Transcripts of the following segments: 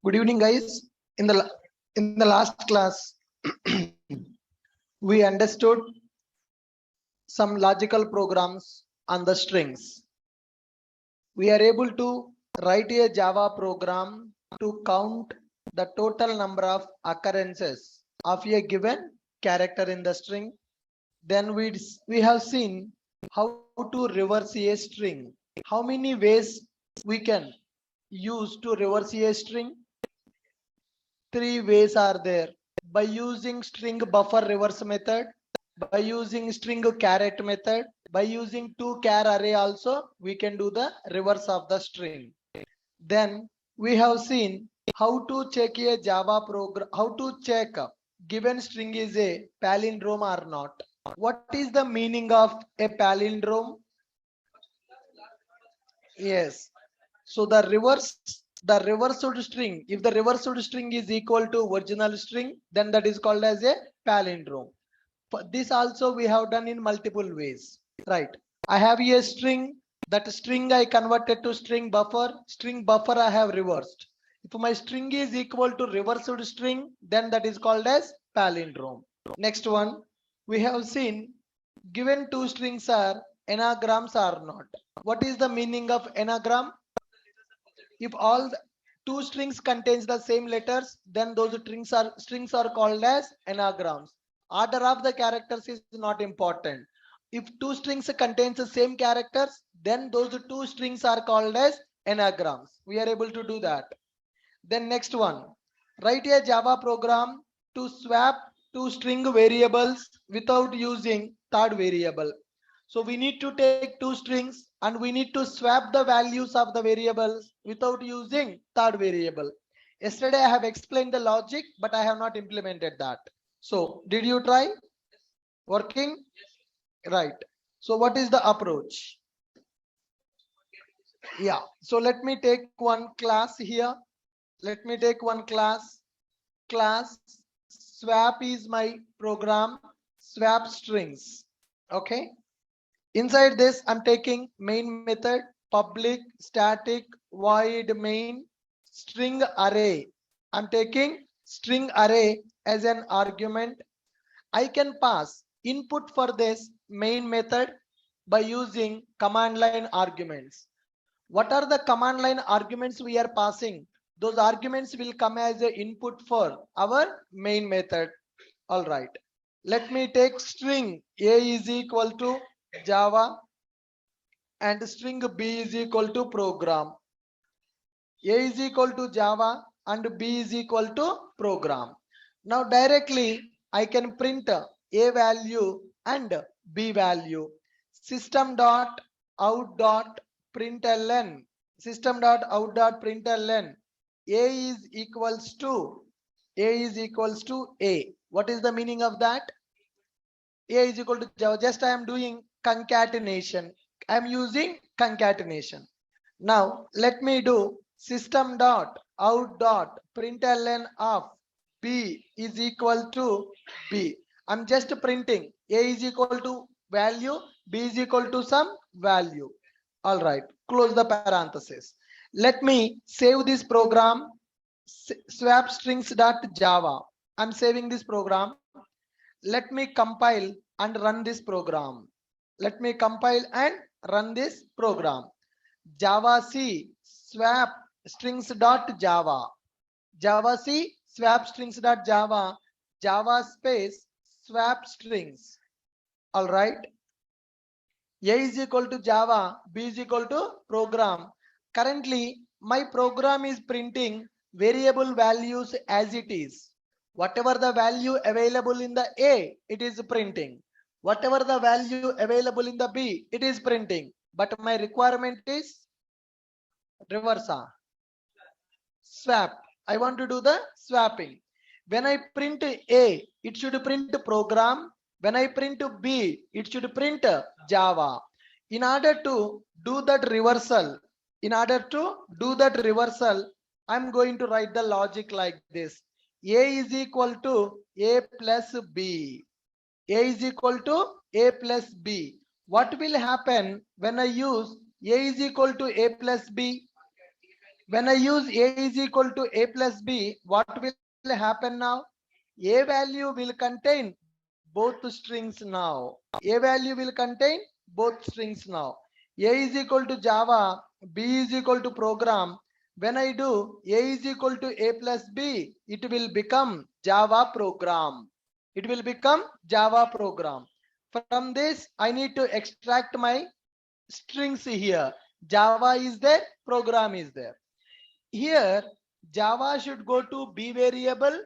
Good evening, guys. In the last class, we understood some logical programs on the strings. We are able to write a Java program to count the total number of occurrences of a given character in the string. Then we have seen how to reverse a string. How many ways we can use to reverse a string? Three ways are there: by using string buffer reverse method, by using string caret method, by using two char array also we can do the reverse of the string. Then we have seen how to check a Java program, how to check given string is a palindrome or not. What is the meaning of a palindrome? Yes. So the reversed string, if the reversed string is equal to original string, then that is called as a palindrome. For this also we have done in multiple ways, right? I have a string, that string I converted to string buffer I have reversed. If my string is equal to reversed string, then that is called as palindrome. Next one, we have seen given two strings are anagrams or not. What is the meaning of anagram? If all two strings contains the same letters, then those strings are called as anagrams. Order of the characters is not important. If two strings contains the same characters, then those two strings are called as anagrams. We are able to do that. Then next one, write a Java program to swap two string variables without using third variable. So we need to take two strings and we need to swap the values of the variables without using third variable. Yesterday I have explained the logic, but I have not implemented that. So did you try? Working? Right. So what is the approach? Yeah. So let me take one class here. Let me take one class. Class swap is my program. Swap strings. Okay. Inside this, I'm taking main method, public, static, void main, string array. I'm taking string array as an argument. I can pass input for this main method by using command line arguments. What are the command line arguments we are passing? Those arguments will come as an input for our main method. All right. Let me take string A is equal to Java and string B is equal to program. A is equal to Java and B is equal to program. Now directly I can print A value and B value. System dot out dot println. System dot out dot println. A is equals to A. What is the meaning of that? A is equal to Java. Just I am doing concatenation. I am using concatenation. Now let me do system dot out dot println of B is equal to B. I'm just printing A is equal to value, B is equal to some value. All right, close the parenthesis. Let me save this program. Swap strings dot Java. I'm saving this program. Let me compile and run this program. Let me compile and run this program. Java C swap strings dot Java. Java C swap strings dot Java. Java space swap strings. All right. A is equal to Java. B is equal to program. Currently, my program is printing variable values as it is. Whatever the value available in the A, it is printing. Whatever the value available in the B, it is printing. But my requirement is reverse. Swap. I want to do the swapping. When I print A, it should print program. When I print B, it should print Java. In order to do that reversal, I'm going to write the logic like this. A is equal to A plus B. A is equal to A plus B. What will happen when I use A is equal to A plus B? When I use a is equal to a plus b, what will happen now? A value will contain both strings now. A value will contain both strings now. A is equal to Java, B is equal to program. When I do A is equal to A plus B, it will become Java program. It will become Java program. From this, I need to extract my strings here. Java is there, program is there. Here, Java should go to B variable,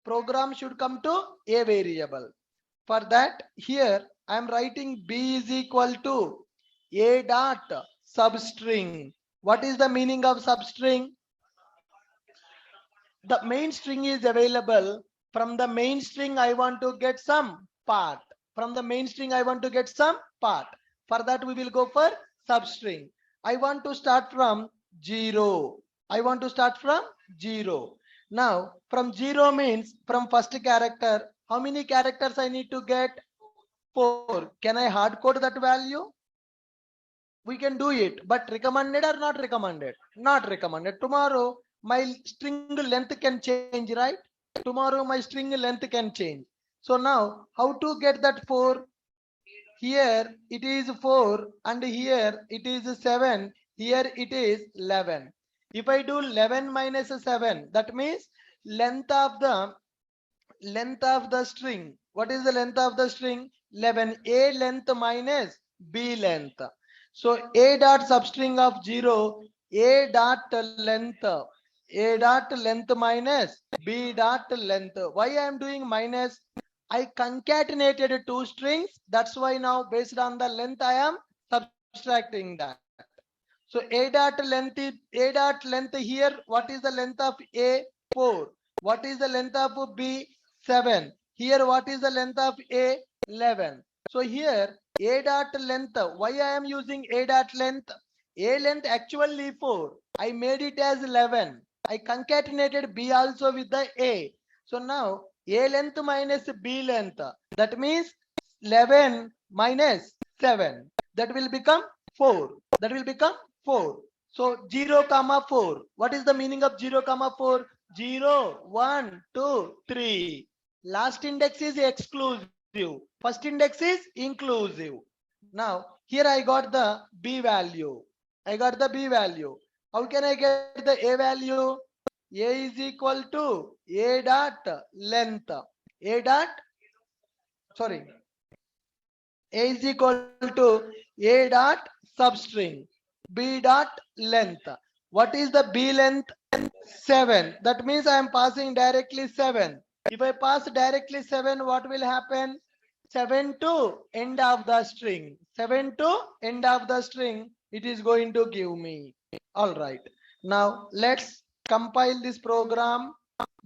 program should come to A variable. For that, here I am writing B is equal to A dot substring. What is the meaning of substring? The main string is available. From the main string, I want to get some part. From the main string, I want to get some part. For that, we will go for substring. I want to start from 0. I want to start from 0. Now, from 0 means from first character. How many characters I need to get? 4. Can I hard code that value? We can do it, but recommended or not recommended? Not recommended. Tomorrow my string length can change, right? Tomorrow my string length can change. So now how to get that 4? Here it is 4 and here it is 7. Here it is 11. If I do 11 minus 7, that means length of the string. What is the length of the string? 11. A length minus B length. So A dot substring of 0, A dot length, A dot length minus B dot length. Why I am doing minus? I concatenated two strings. That's why now based on the length I am subtracting that. So A dot length here. What is the length of A? 4. What is the length of B? 7. Here what is the length of A? 11. So here A dot length. Why I am using A dot length? A length actually 4. I made it as 11. I concatenated B also with the A. So now A length minus B length. That means 11 minus 7. That will become 4. That will become 4. So 0 comma 4. What is the meaning of 0 comma 4? 0, 1, 2, 3. Last index is exclusive. First index is inclusive. Now here I got the B value. I got the B value. How can I get the A value? A is equal to A dot length. A dot, sorry. A is equal to A dot substring. B dot length. What is the B length? 7. That means I am passing directly 7. If I pass directly 7, what will happen? 7 to end of the string. 7 to end of the string. It is going to give me. All right. Now let's compile this program.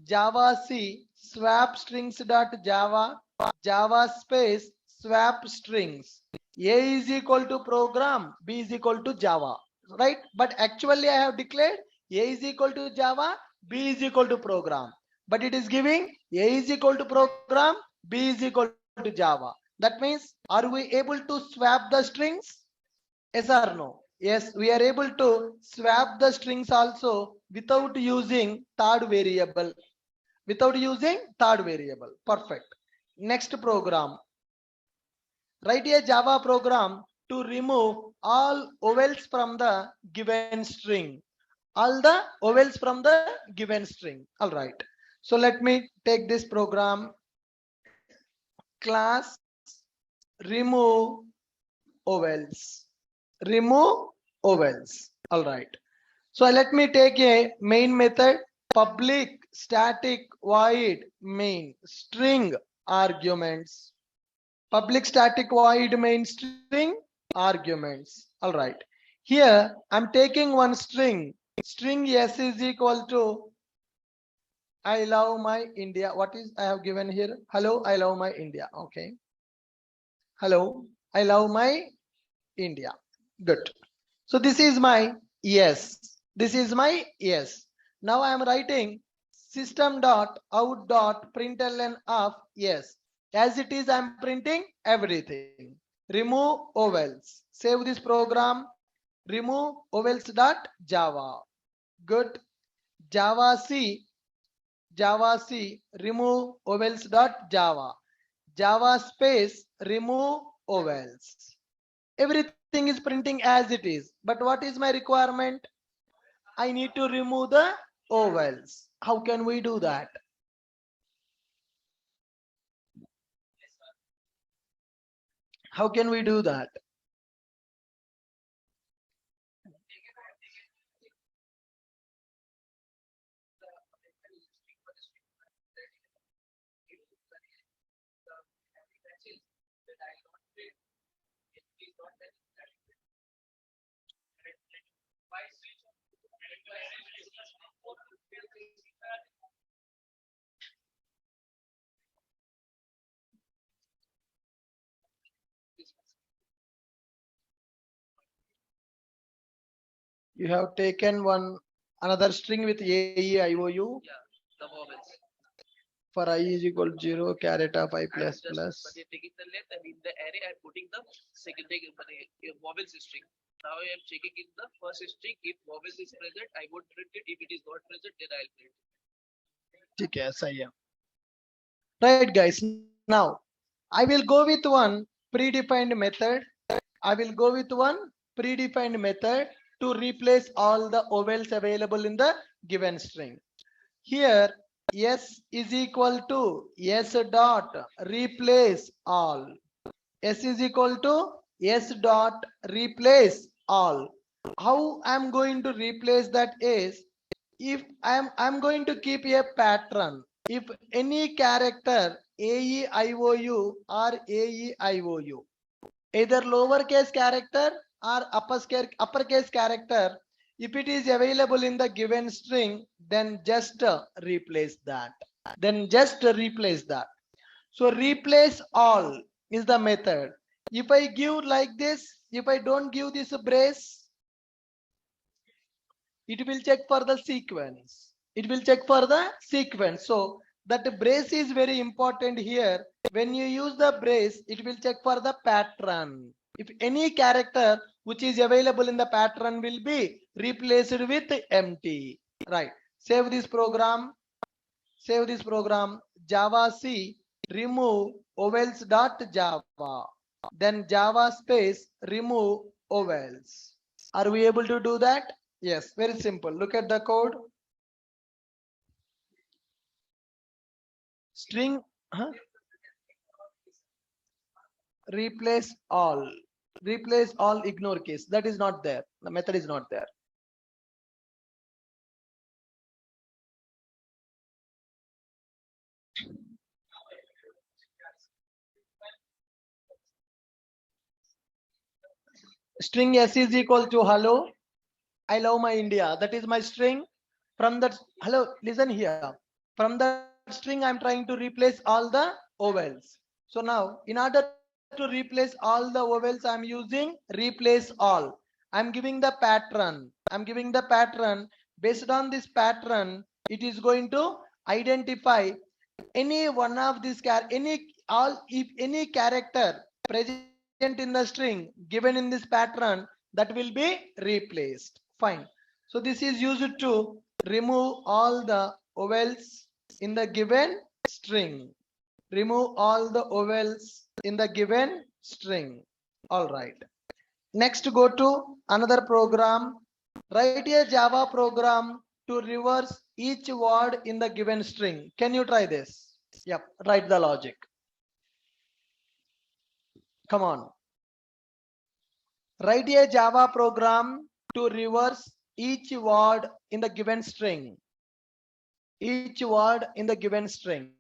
Java C swap strings dot Java, Java space swap strings. A is equal to program, B is equal to Java, right? But actually I have declared A is equal to Java, B is equal to program. But it is giving A is equal to program, B is equal to Java. That means, are we able to swap the strings? Yes or no? Yes, we are able to swap the strings also without using third variable. Without using third variable. Perfect. Next program. Write a Java program to remove all vowels from the given string. All the vowels from the given string. All right. So let me take this program. Class remove vowels. Remove vowels. All right. So let me take a main method. Public static void main string arguments. Public static void main string arguments. All right. Here I'm taking one string. String s is equal to I love my India. What is I have given here? Hello, I love my India. Okay. Hello, I love my India. Good. So this is my yes. This is my yes. Now I am writing system.out.println of yes. As it is, I am printing everything. Remove vowels. Save this program. Remove vowels.java. Good. Java C. Java C. Remove ovals dot Java. Java space remove ovals. Everything is printing as it is. But what is my requirement? I need to remove the ovals. How can we do that? How can we do that? You have taken one another string with AEIOU. Yeah, the vowels. For I is equal to 0, caret of I I'm plus just plus. but taking the length and in the array I'm putting the second vowels string. Now I am checking in the first string if vowels is present, I would print it. If it is not present, then I'll print it. ठीक है सही है. Right guys, now I will go with one predefined method. I will go with one predefined method to replace all the ovals available in the given string. Here s is equal to s dot replace all. S is equal to s dot replace all. How I'm going to replace that is, if I'm going to keep a pattern. If any character AEIOU or AEIOU, either lowercase character or uppercase character, if it is available in the given string, then just replace that. So replace all is the method. If I give like this, if I don't give this brace, it will check for the sequence. It will check for the sequence. So that brace is very important here. When you use the brace, it will check for the pattern. If any character which is available in the pattern will be replaced with empty. Right. Save this program. Save this program. Java C remove ovals dot Java. Then Java space remove ovals. Are we able to do that? Yes, very simple. Look at the code. String huh? Replace all. Replace all ignore case. That is not there. The method is not there. String s is equal to hello. I love my India. That is my string. From that hello, listen here. From that string, I'm trying to replace all the ovals. So now, in order to replace all the ovals, I'm using replace all. I'm giving the pattern. I'm giving the pattern. Based on this pattern, it is going to identify any one of these any all if any character present in the string given in this pattern, that will be replaced. Fine. So this is used to remove all the vowels in the given string. Remove all the vowels in the given string. All right. Next, go to another program. Write a Java program to reverse each word in the given string. Can you try this? Yep. Write the logic. Come on. Write a Java program to reverse each word in the given string. Each word in the given string.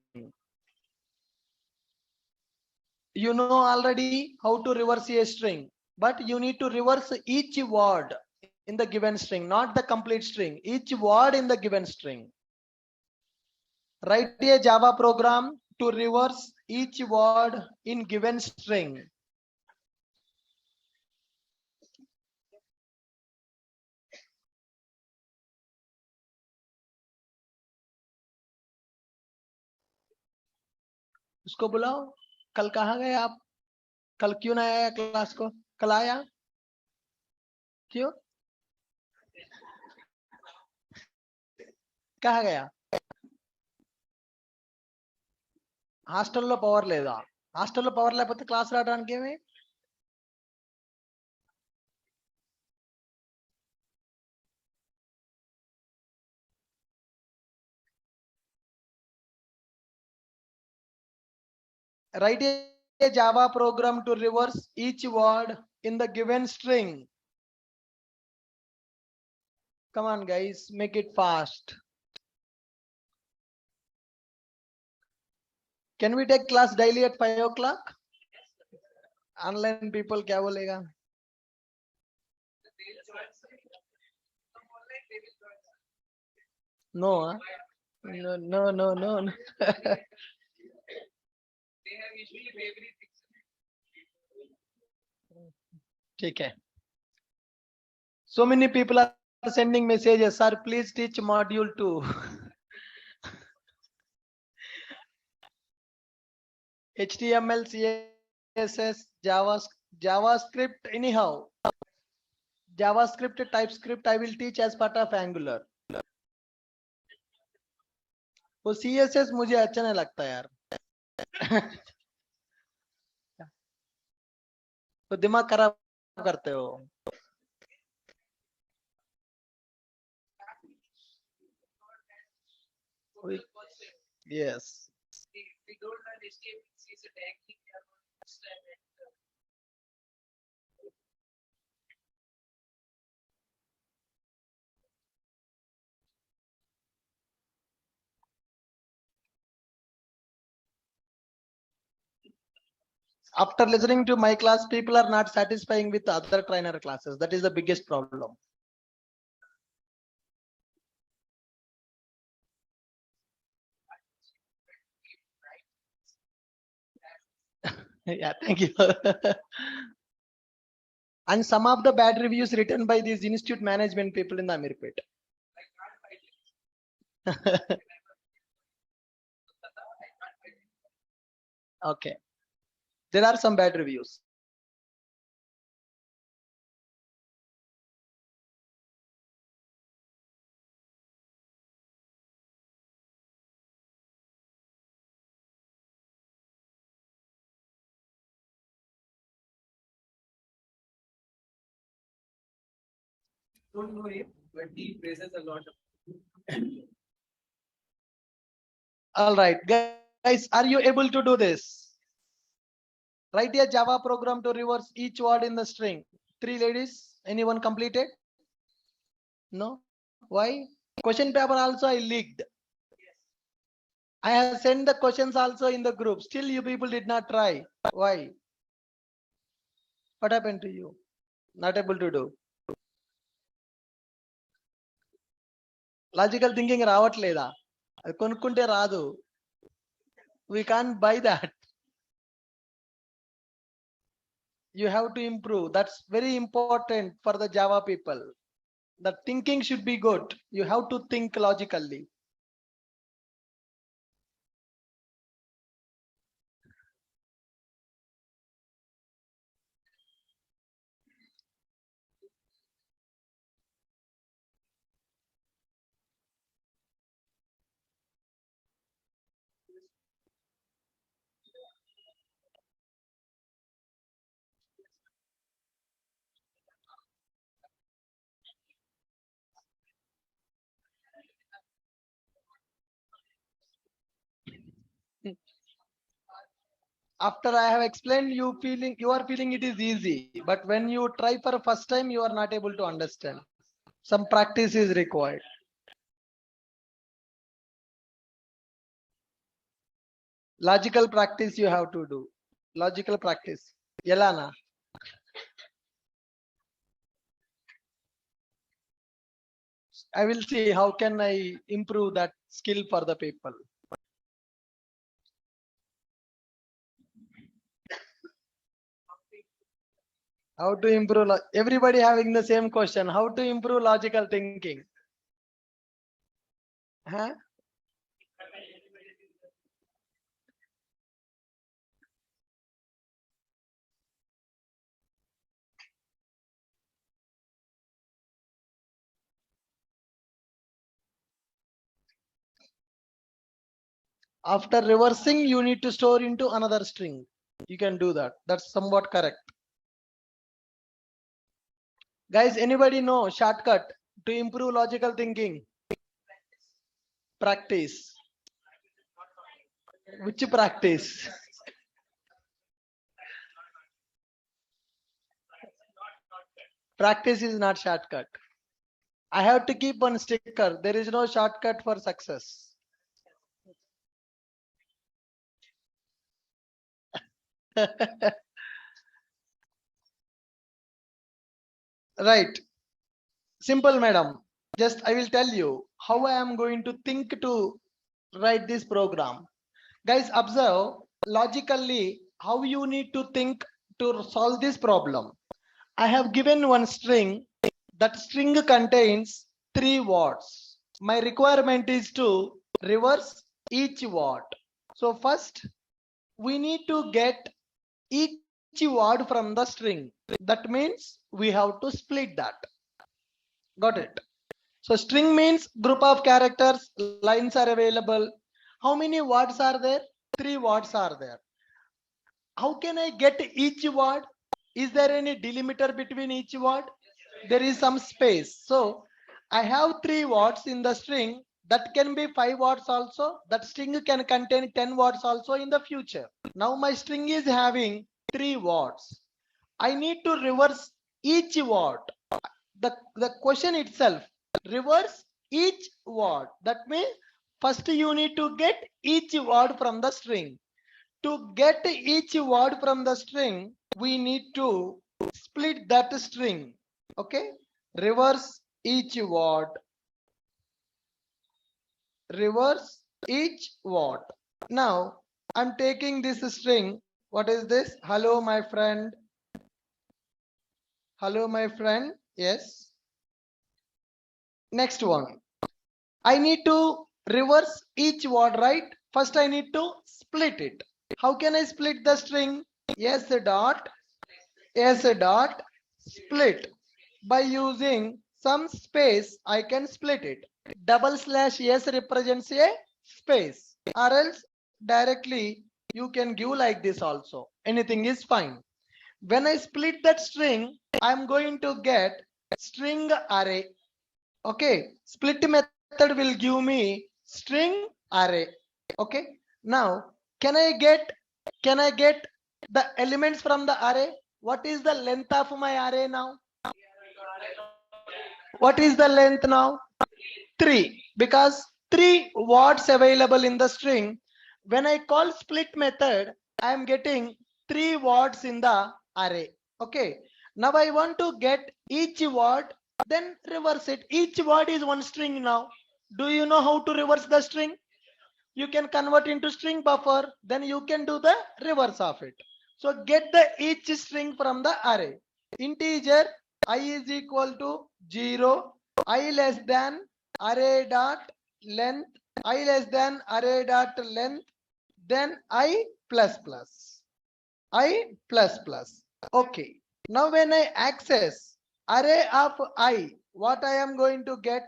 You know already how to reverse a string, but you need to reverse each word in the given string, not the complete string, each word in the given string. Write a Java program to reverse each word in given string. उसको बुलाओ. कल कहाँ गए आप? कल क्यों ना आया क्लास को? कल आया क्यों? कहाँ गया? హాస్టల్లో పవర్ లేదా? హాస్టల్లో పవర్ లేకపోతే క్లాస్ రావడానికి ఏమి? Write a Java program to reverse each word in the given string. Come on guys, make it fast. Can we take class daily at 5 o'clock? Online people क्या बोलेगा? No, huh? No. ठीक है. So many people are sending messages, sir, please teach module 2. HTML, CSS, JavaScript, anyhow. JavaScript, TypeScript, I will teach as part of Angular. वो CSS मुझे अच्छा नहीं लगता यार. तो दिमाग खराब करते हो. Yes. We don't learn HTML, CSS, tagging, we are not understand it. After listening to my class, people are not satisfying with other trainer classes. That is the biggest problem. Yeah, thank you. And some of the bad reviews written by these institute management people in the Amirpet. Okay. There are some bad reviews. Don't know him, but he praises a lot. All right, guys, are you able to do this? Write a Java program to reverse each word in the string. 3 ladies, anyone completed? No? Why? Question paper also I leaked. I have sent the questions also in the group. Still you people did not try. Why? What happened to you? Not able to do. Logical thinking రావట్లేదా? అది కొనుక్కుంటే రాదు. We can't buy that. You have to improve. That's very important for the Java people. The thinking should be good. You have to think logically. After I have explained, you are feeling it is easy, but when you try for first time, you are not able to understand. Some practice is required. Logical practice you have to do. Logical practice. Yelana. I will see how can I improve that skill for the people. How to improve? Everybody having the same question. How to improve logical thinking? Huh? After reversing, you need to store into another string. You can do that. That's somewhat correct. Guys, anybody know shortcut to improve logical thinking? Practice. Which practice? Practice is not shortcut. I have to keep one sticker. There is no shortcut for success. Right. Simple, madam. Just I will tell you how I am going to think to write this program. Guys, observe logically how you need to think to solve this problem. I have given one string. That string contains 3 words. My requirement is to reverse each word. So first, we need to get each word from the string. That means we have to split that. Got it? So string means group of characters, lines are available. How many words are there? 3 words are there. How can I get each word? Is there any delimiter between each word? There is some space. So I have 3 words in the string. That can be 5 words also. That string can contain 10 words also in the future. Now my string is having 3 words. I need to reverse each word. The question itself, reverse each word. That means first you need to get each word from the string. To get each word from the string, we need to split that string. Okay, reverse each word. Reverse each word. Now I'm taking this string. What is this? Hello my friend. Hello my friend. Yes. Next one. I need to reverse each word, right? First I need to split it. How can I split the string? S dot split. By using some space, I can split it. Double slash s represents a space, or else directly you can give like this also. Anything is fine. When I split that string, I'm going to get string array. Okay, split method will give me string array. Okay, now can I get the elements from the array? What is the length of my array now? What is the length now? 3, because 3 words available in the string. When I call split method, I am getting 3 words in the array. Okay, now I want to get each word, then reverse it. Each word is one string now. Do you know how to reverse the string? You can convert into string buffer, then you can do the reverse of it. So get the each string from the array. Integer I is equal to 0, I less than array dot length, I less than array dot length, then I plus plus. I plus plus. Okay. Now when I access array of I, what I am going to get?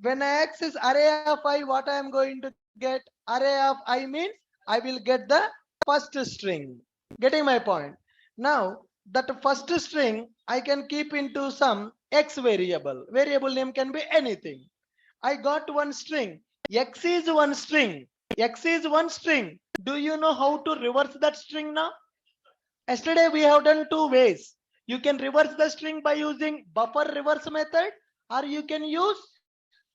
When I access array of I, what I am going to get? Array of I means I will get the first string. Getting my point? Now that first string I can keep into some x variable. Variable name can be anything. I got one string. X is one string. X is one string. Do you know how to reverse that string now? Yesterday we have done 2 ways. You can reverse the string by using buffer reverse method, or you can use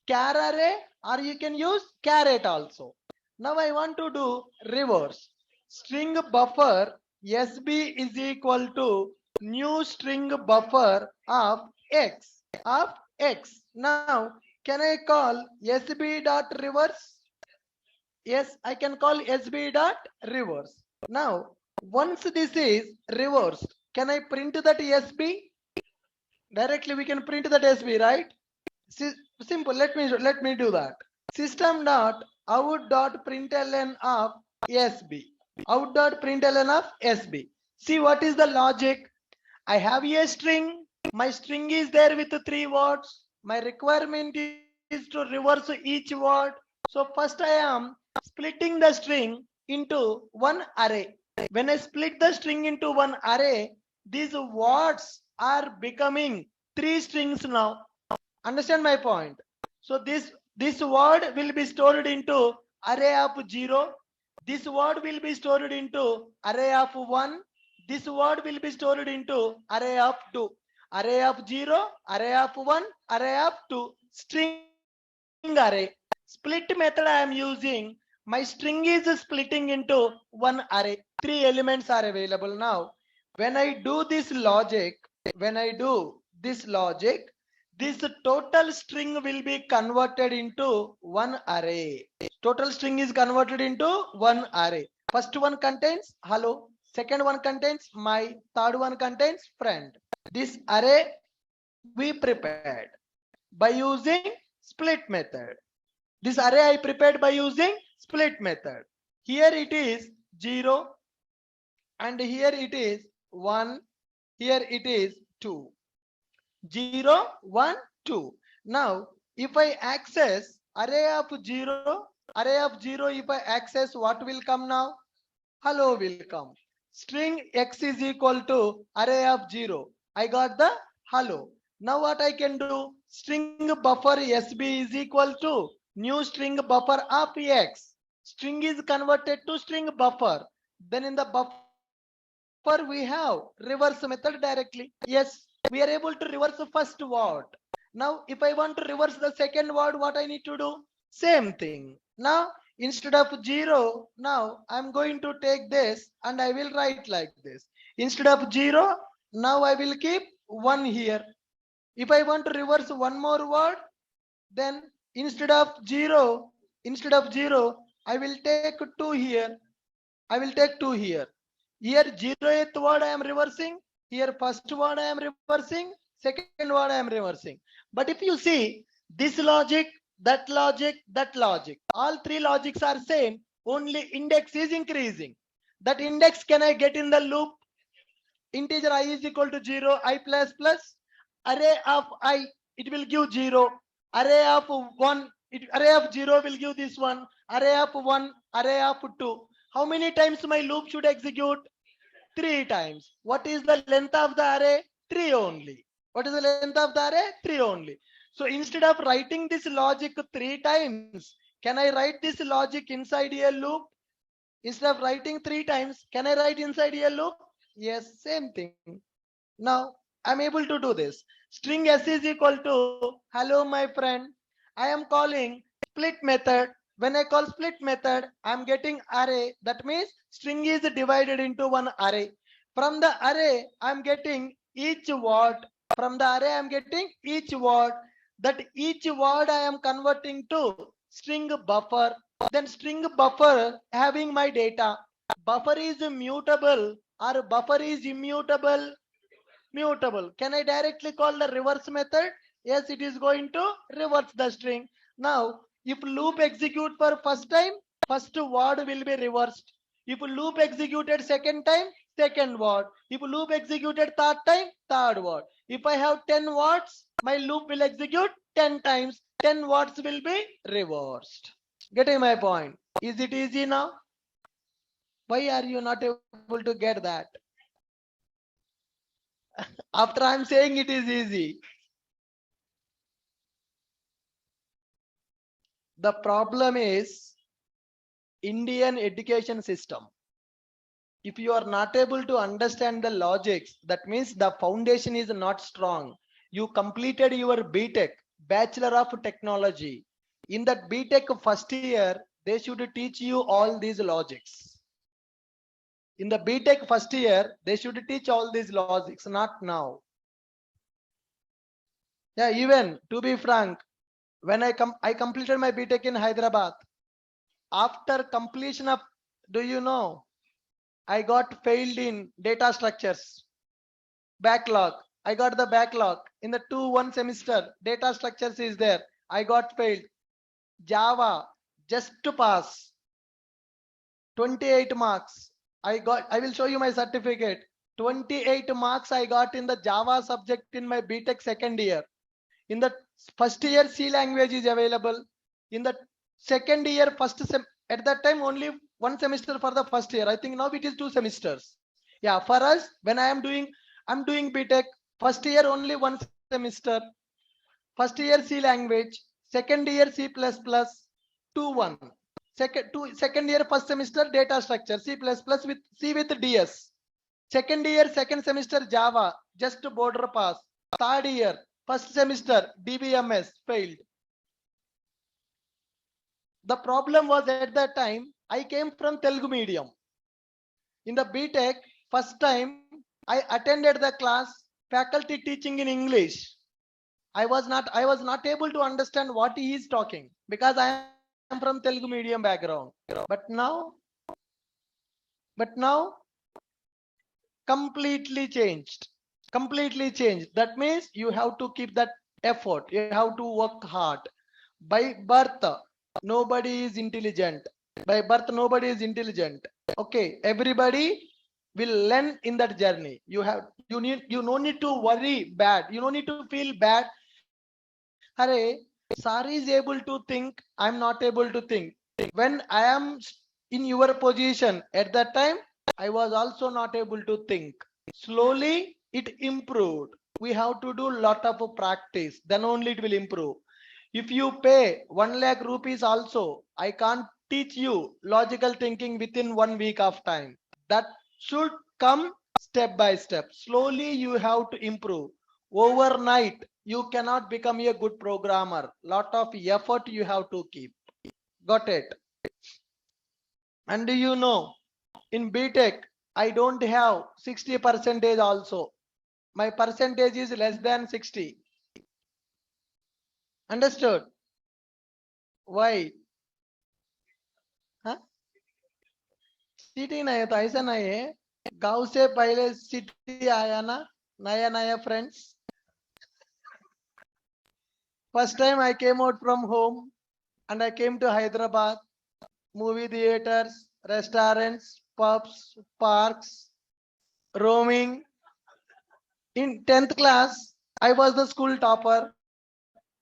char array, or you can use caret also. Now I want to do reverse. String buffer SB is equal to new string buffer of x. Now can I call SB dot reverse? Yes, I can call SB dot reverse. Now once this is reversed, can I print that SB? Directly we can print that SB, right? Simple. Let me do that. System dot out dot println of SB. Out dot println of SB. See what is the logic? I have a string. My string is there with 3 words. My requirement is to reverse each word. So first I am splitting the string into one array. When I split the string into one array, these words are becoming three strings now. Understand my point? So this word will be stored into array of 0. This word will be stored into array of 1. This word will be stored into array of 2. Array of 0, array of 1, array of 2. String array. Split method I am using. My string is splitting into one array. Three elements are available now. When I do this logic, this total string will be converted into one array. Total string is converted into one array. First one contains hello. Second one contains my. Third one contains friend. This array we prepared by using split method. This array I prepared by using split method. Here it is 0 and here it is 1. Here it is 2. 0, 1, 2. Now, if I access array of 0, if I access, what will come now? Hello will come. String x is equal to array of 0. I got the hello. Now what I can do? String buffer SB is equal to new string buffer of x. String is converted to string buffer. Then in the buffer we have reverse method directly. Yes, we are able to reverse the first word. Now if I want to reverse the second word, what I need to do? Same thing. Now instead of 0, now I'm going to take this and I will write like this. Instead of 0, now I will keep 1 here. If I want to reverse one more word, then instead of 0, I will take 2 here. I will take 2 here. Here 0th word I am reversing. Here first word I am reversing. Second word I am reversing. But if you see this logic, that logic, all three logics are same. Only index is increasing. That index can I get in the loop? Integer I is equal to 0, I plus plus. Array of I, it will give 0. Array of 1, array of 0 will give this one. Array of 1, array of 2. How many times my loop should execute? 3 times. What is the length of the array? 3 only. What is the length of the array? 3 only. So instead of writing this logic 3 times, can I write this logic inside a loop? Instead of writing 3 times, can I write inside a loop? Yes, same thing. Now I'm able to do this. String s is equal to hello my friend. I am calling split method. When I call split method, I'm getting array. That means string is divided into one array. From the array, I'm getting each word. From the array, I'm getting each word. That each word I am converting to string buffer. Then string buffer having my data. Buffer is mutable or buffer is immutable? Mutable. Can I directly call the reverse method? Yes, it is going to reverse the string. Now, if loop execute for first time, first word will be reversed. If loop executed second time, second word. If loop executed third time, third word. If I have 10 words, my loop will execute 10 times. 10 words will be reversed. Getting my point? Is it easy now? Why are you not able to get that? After I'm saying it is easy. The problem is Indian education system. If you are not able to understand the logics, that means the foundation is not strong. You completed your BTech, Bachelor of Technology. In that BTech first year, they should teach you all these logics. In the BTech first year, they should teach all these logics, not now. Yeah, even to be frank, when I completed my BTech in Hyderabad. After completion of, do you know, I got failed in data structures. Backlog. I got the backlog. In the 2-1 semester, data structures is there. I got failed. Java, just to pass. 28 marks. I will show you my certificate. 28 marks I got in the Java subject in my BTech second year. In the first year, C language is available. In the second year, At that time, only one semester for the first year. I think now it is 2 semesters. Yeah, for us, when I'm doing BTech, first year only one semester. First year C language, second year C++, 2 1. Second year first semester data structure, C++ with C with DS. Second year second semester Java, just border pass. Third year first semester DBMS failed. The problem was at that time I came from Telugu medium. In the BTech, first time I attended the class faculty teaching in English. I was not able to understand what he is talking because I am from Telugu medium background. But now completely changed. Completely changed. That means you have to keep that effort. You have to work hard. By birth, nobody is intelligent. By birth, nobody is intelligent. Okay, everybody will learn in that journey. You no need to worry bad. You no need to feel bad. Hare, Sari is able to think. I'm not able to think. When I am in your position at that time, I was also not able to think. Slowly it improved. We have to do lot of practice, then only it will improve. If you pay 1 lakh rupees also, I can't teach you logical thinking within 1 week of time. That should come step by step. Slowly you have to improve. Overnight you cannot become a good programmer. Lot of effort you have to keep. Got it? And in BTech, I don't have 60 percentage also. My percentage is less than 60. Understood? Why? Huh? City नहीं है तो ऐसा नहीं है. गांव से पहले city आया ना, नया नया friends. First time I came out from home and I came to Hyderabad. Movie theaters, restaurants, pubs, parks, roaming. In 10th class, I was the school topper.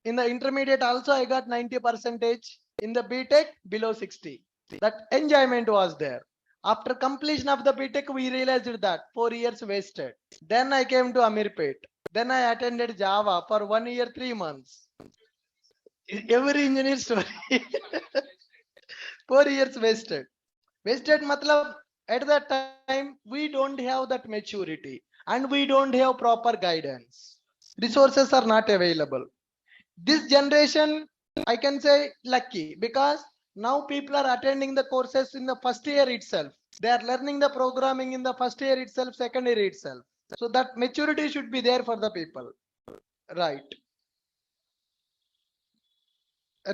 In the intermediate also I got 90 percentage. In the BTech below 60. That enjoyment was there. After completion of the BTech, we realized that 4 years wasted. Then I came to Amirpet. Then I attended Java for 1 year, 3 months. Every engineer story. 4 years wasted. Wasted matlab at that time we don't have that maturity and we don't have proper guidance. Resources are not available. This generation, I can say lucky because now people are attending the courses in the first year itself. They are learning the programming in the first year itself, second year itself. So that maturity should be there for the people. Right.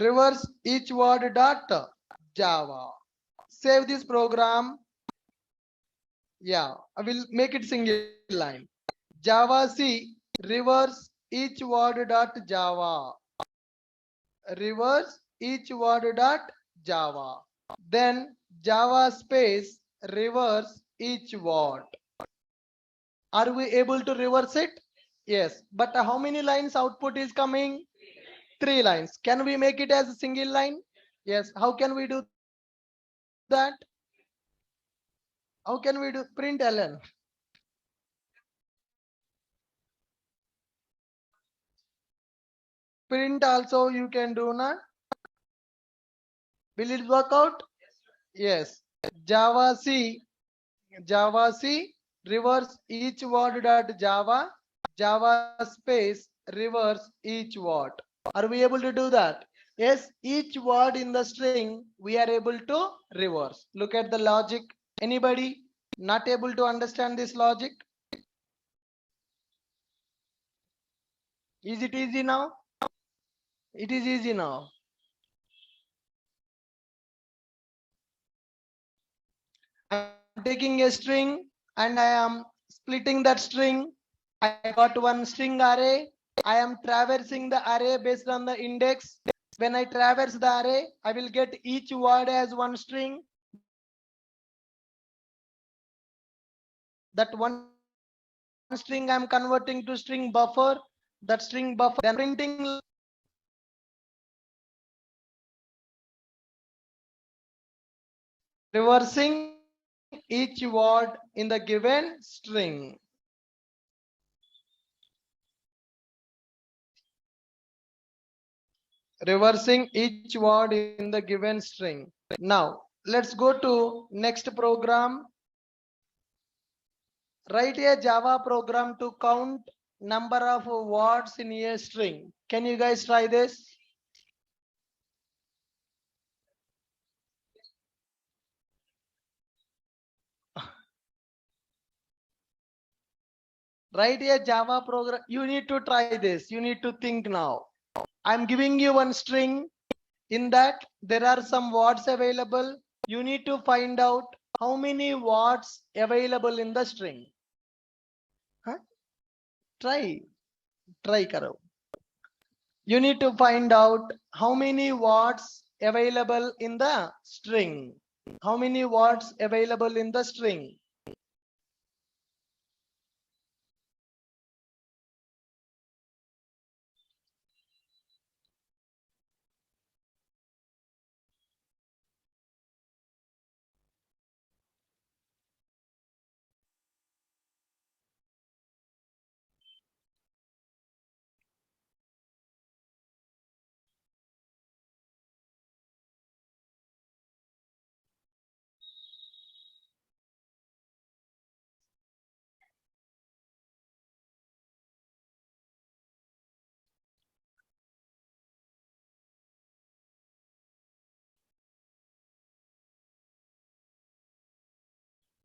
Reverse each word dot Java. Save this program. Yeah, I will make it single line. Java C reverse each word dot Java. Reverse each word dot Java. Then Java space reverse each word. Are we able to reverse it? Yes. But how many lines output is coming? 3 lines. Can we make it as a single line? Yes. How can we do that? How can we do print ln? Print also you can do na. Will it work out? Yes. Java C. Java C reverse each word dot Java. Java space reverse each word. Are we able to do that? Yes, each word in the string we are able to reverse. Look at the logic. Anybody not able to understand this logic? Is it easy now? It is easy now. I'm taking a string and I am splitting that string. I got one string array. I am traversing the array based on the index. When I traverse the array, I will get each word as one string. That one string I'm converting to string buffer. That string buffer I'm converting to string buffer. Then I'm printing reversing each word in the given string. Reversing each word in the given string. Now let's go to next program. Write a Java program to count number of words in a string. Can you guys try this? Write a Java program. You need to try this. You need to think now. I'm giving you one string. In that, there are some words available. You need to find out how many words available in the string. Huh? Try. Try karo. You need to find out how many words available in the string. How many words available in the string?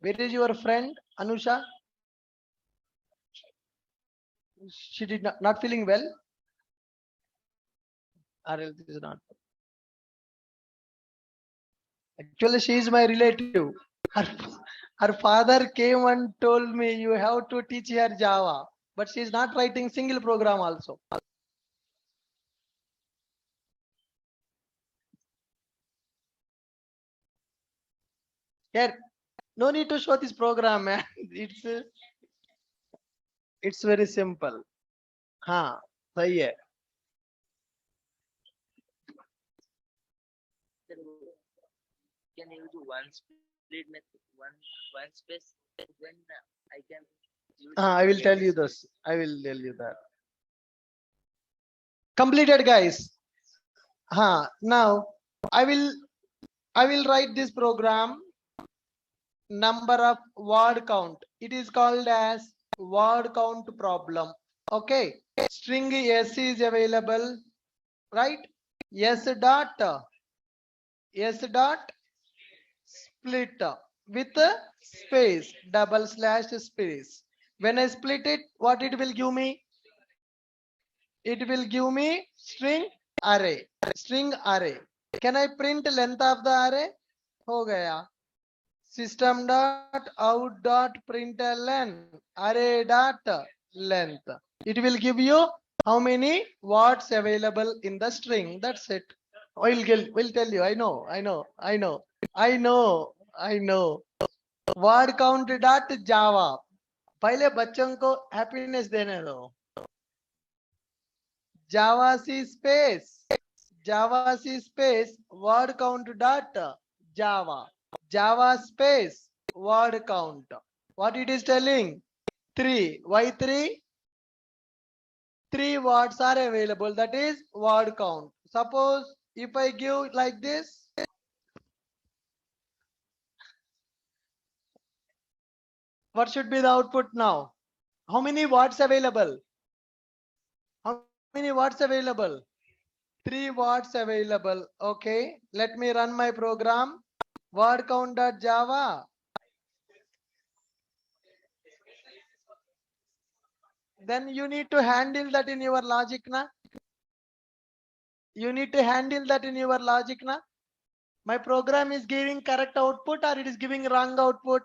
Where is your friend Anusha? She did not feeling well. Or else it is not. Actually, she is my relative. Her, her father came and told me you have to teach her Java, but she is not writing single program also. Here, no need to show this program, man. It's very simple. हाँ सही है. Then can you do one split method, one space? When I can use I will tell you this. I will tell you that. Completed, guys. Now I will write this program. Number of word count. It is called as word count problem. Okay. String s is available, right? S dot split with a space, double slash space. When I split it, what it will give me? It will give me string array. String array. Can I print length of the array? हो गया. System dot out dot println array dot length. It will give you how many words available in the string. That's it. Will tell you. I know. Word count dot Java. पहले बच्चों को happiness देने दो. Java C space word count dot Java. Java space word count. What it is telling? 3. Why 3? 3 words are available. That is word count. Suppose if I give like this, what should be the output now? How many words available? How many words available? 3 words available. Okay, let me run my program. Word count dot Java. Then you need to handle that in your logic, na? You need to handle that in your logic, na? My program is giving correct output or it is giving wrong output?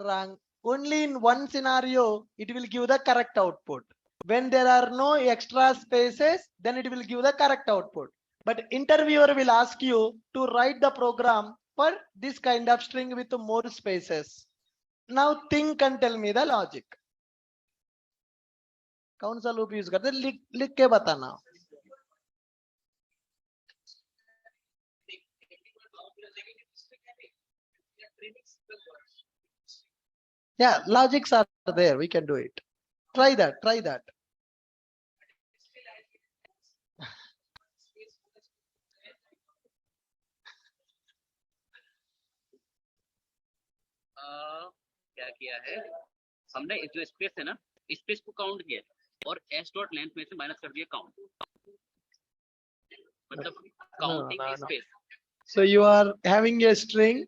Wrong. Only in one scenario, it will give the correct output. When there are no extra spaces, then it will give the correct output. But interviewer will ask you to write the program for this kind of string with more spaces. Now think and tell me the logic. कौन सा loop use करते लिख के बताना. Yeah, logics are there. We can do it. Try that. Try that. क्या किया है हमने, जो स्पेस है ना, स्पेस को काउंट किया और एस डॉट लेंथ में से माइनस कर दिया काउंट, मतलब counting the space. So you are having a string,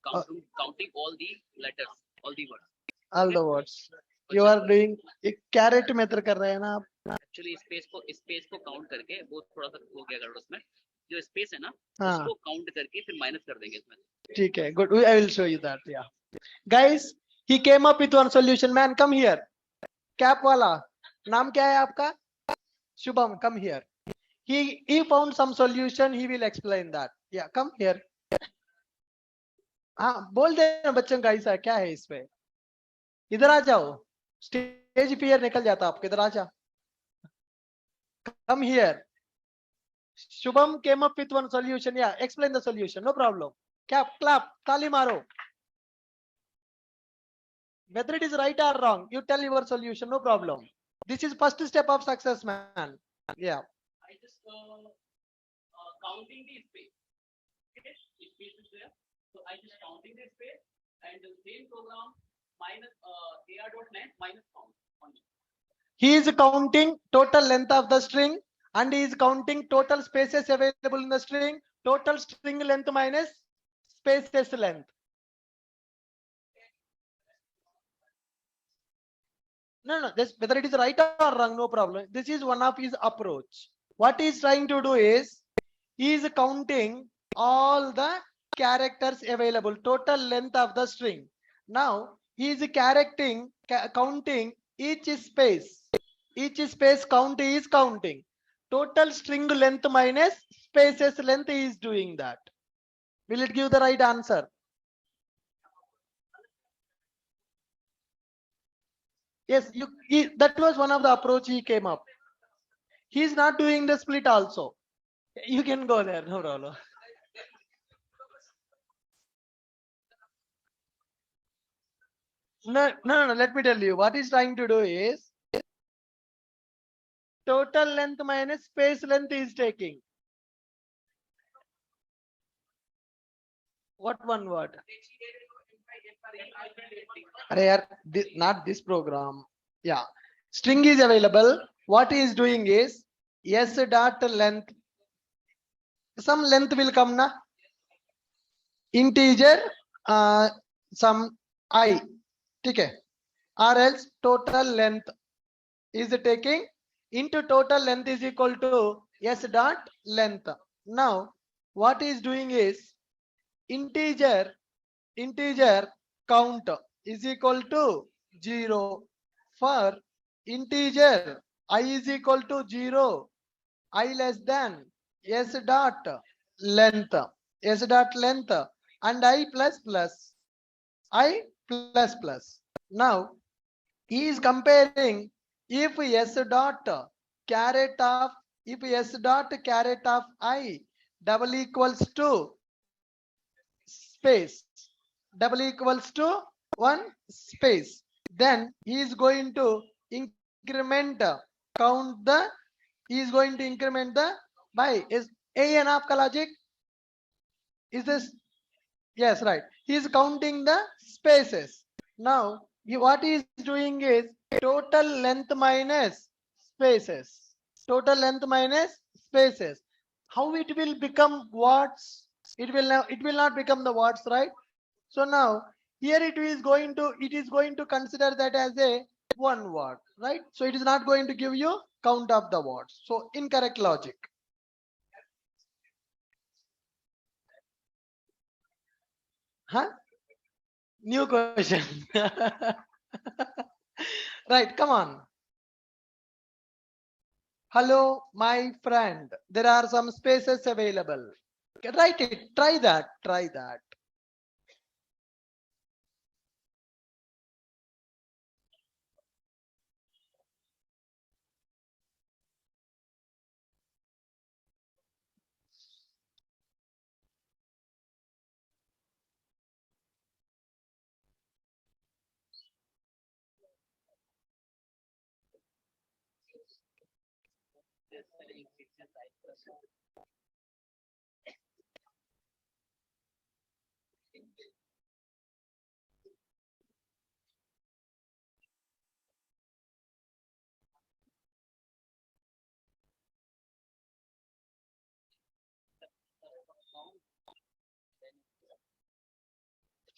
Counting all the letters, all the words. all the words. You are doing एक कैरेट मेथड कर रहे हैं ना आप. एक्चुअली स्पेस को काउंट करके वो थोड़ा सा हो गया अगर उसमें जो स्पेस है ना, हाँ. उसको काउंट करके फिर माइनस कर देंगे इसमें. ठीक है, good. I will show you that. Yeah, guys, he came up with one solution. Man, come here. Cap वाला नाम क्या है आपका? Shubham, come here. He found some solution. He will explain that. Yeah, come here. हाँ, बोल देना बच्चों का ऐसा क्या है इसमें. इधर आ जाओ, स्टेज फियर निकल जाता आपके. इधर आ जा. Come here. Shubham came up with one solution. Yeah, explain the solution. No problem. Clap, tali maro. Whether it is right or wrong, you tell your solution. No problem. This is first step of success, man. Yeah. I just counting the space. Okay, space is there. So I just counting the space and the same program minus AR dot length minus count. He is counting total length of the string and he is counting total spaces available in the string. Total string length minus spaces length. No, this, whether it is right or wrong, no problem. This is one of his approach. What he is trying to do is, he is counting all the characters available, total length of the string. Now, he is counting each space. Each space count he is counting. Total string length minus spaces length he is doing that. Will it give the right answer? Yes, that was one of the approach he came up. He is not doing the split also. You can go there, no problem. No, let me tell you. What he's trying to do is, total length minus space length is taking. What one word? Not this program. Yeah. String is available. What he is doing is, s dot length. Some length will come na. Integer, some I. Okay. Or else total length is taking into total length is equal to s dot length. Now, what he is doing is, integer count is equal to 0 for integer I is equal to 0, I less than s dot length and I plus plus. Now he is comparing if s dot caret of I double equals to space, double equals to one space, then he is going to increment count the, he is going to increment the by. Is a and aapka logic? Is this? Yes, right. He is counting the spaces. Now what he is doing is total length minus spaces. Total length minus spaces. How it will become words? It will not become the words, right? So now here it is going to consider that as a one word, right? So it is not going to give you count of the words. So incorrect logic. Huh? New question. Right, come on. Hello, my friend. There are some spaces available. Write it. Try that.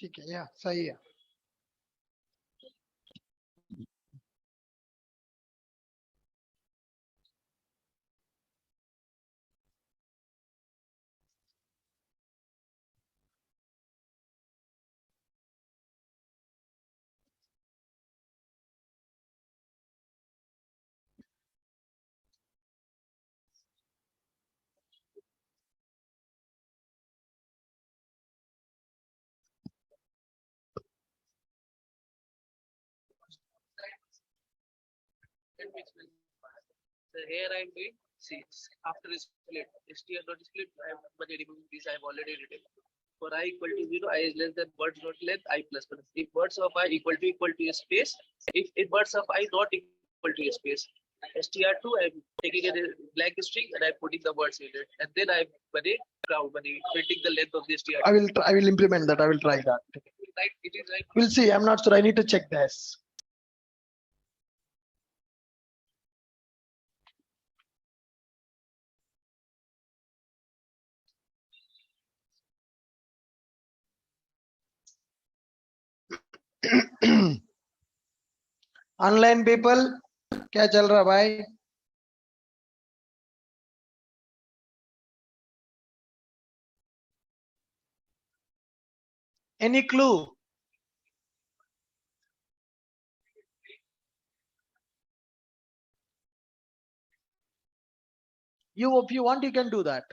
ठीक है, या सही है. Let me explain. So here I am doing, see, after a split, str dot split, I am removing this, I have already written. For I equal to 0, I is less than birds dot length, I plus plus. If birds of I equal to a space, if birds of I not equal to a space, str2, I am taking a blank string and I am putting the words in it. And then I am printing the length of the str2. I will implement that. I will try that. Right, it is right. We'll see. I'm not sure. I need to check this. Online people क्या चल रहा भाई? Any clue? If you want, you can do that.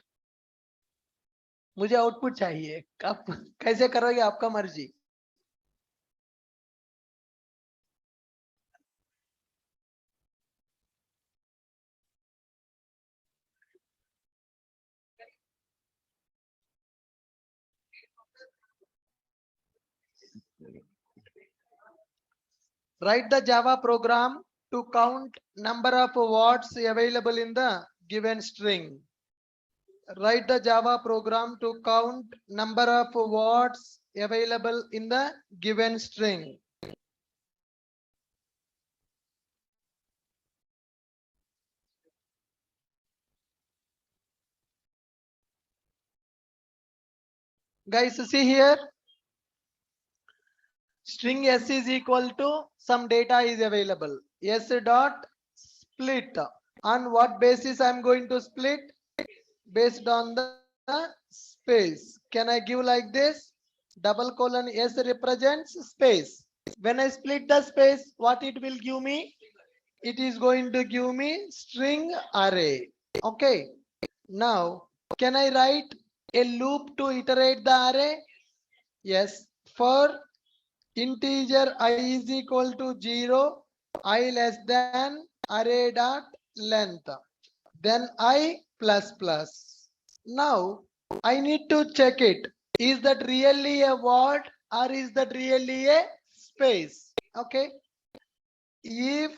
मुझे output चाहिए. आप कैसे करोगे आपका मर्जी. Write the Java program to count number of words available in the given string. Write the Java program to count number of words available in the given string. Guys, see here. String s is equal to some data is available. S dot split. On what basis I am going to split? Based on the space. Can I give like this? Double colon S represents space. When I split the space, what it will give me? It is going to give me string array. Okay. Now, can I write a loop to iterate the array? Yes. For integer I is equal to 0, I less than array dot length. Then I plus plus. Now I need to check it. Is that really a word or is that really a space? Okay. If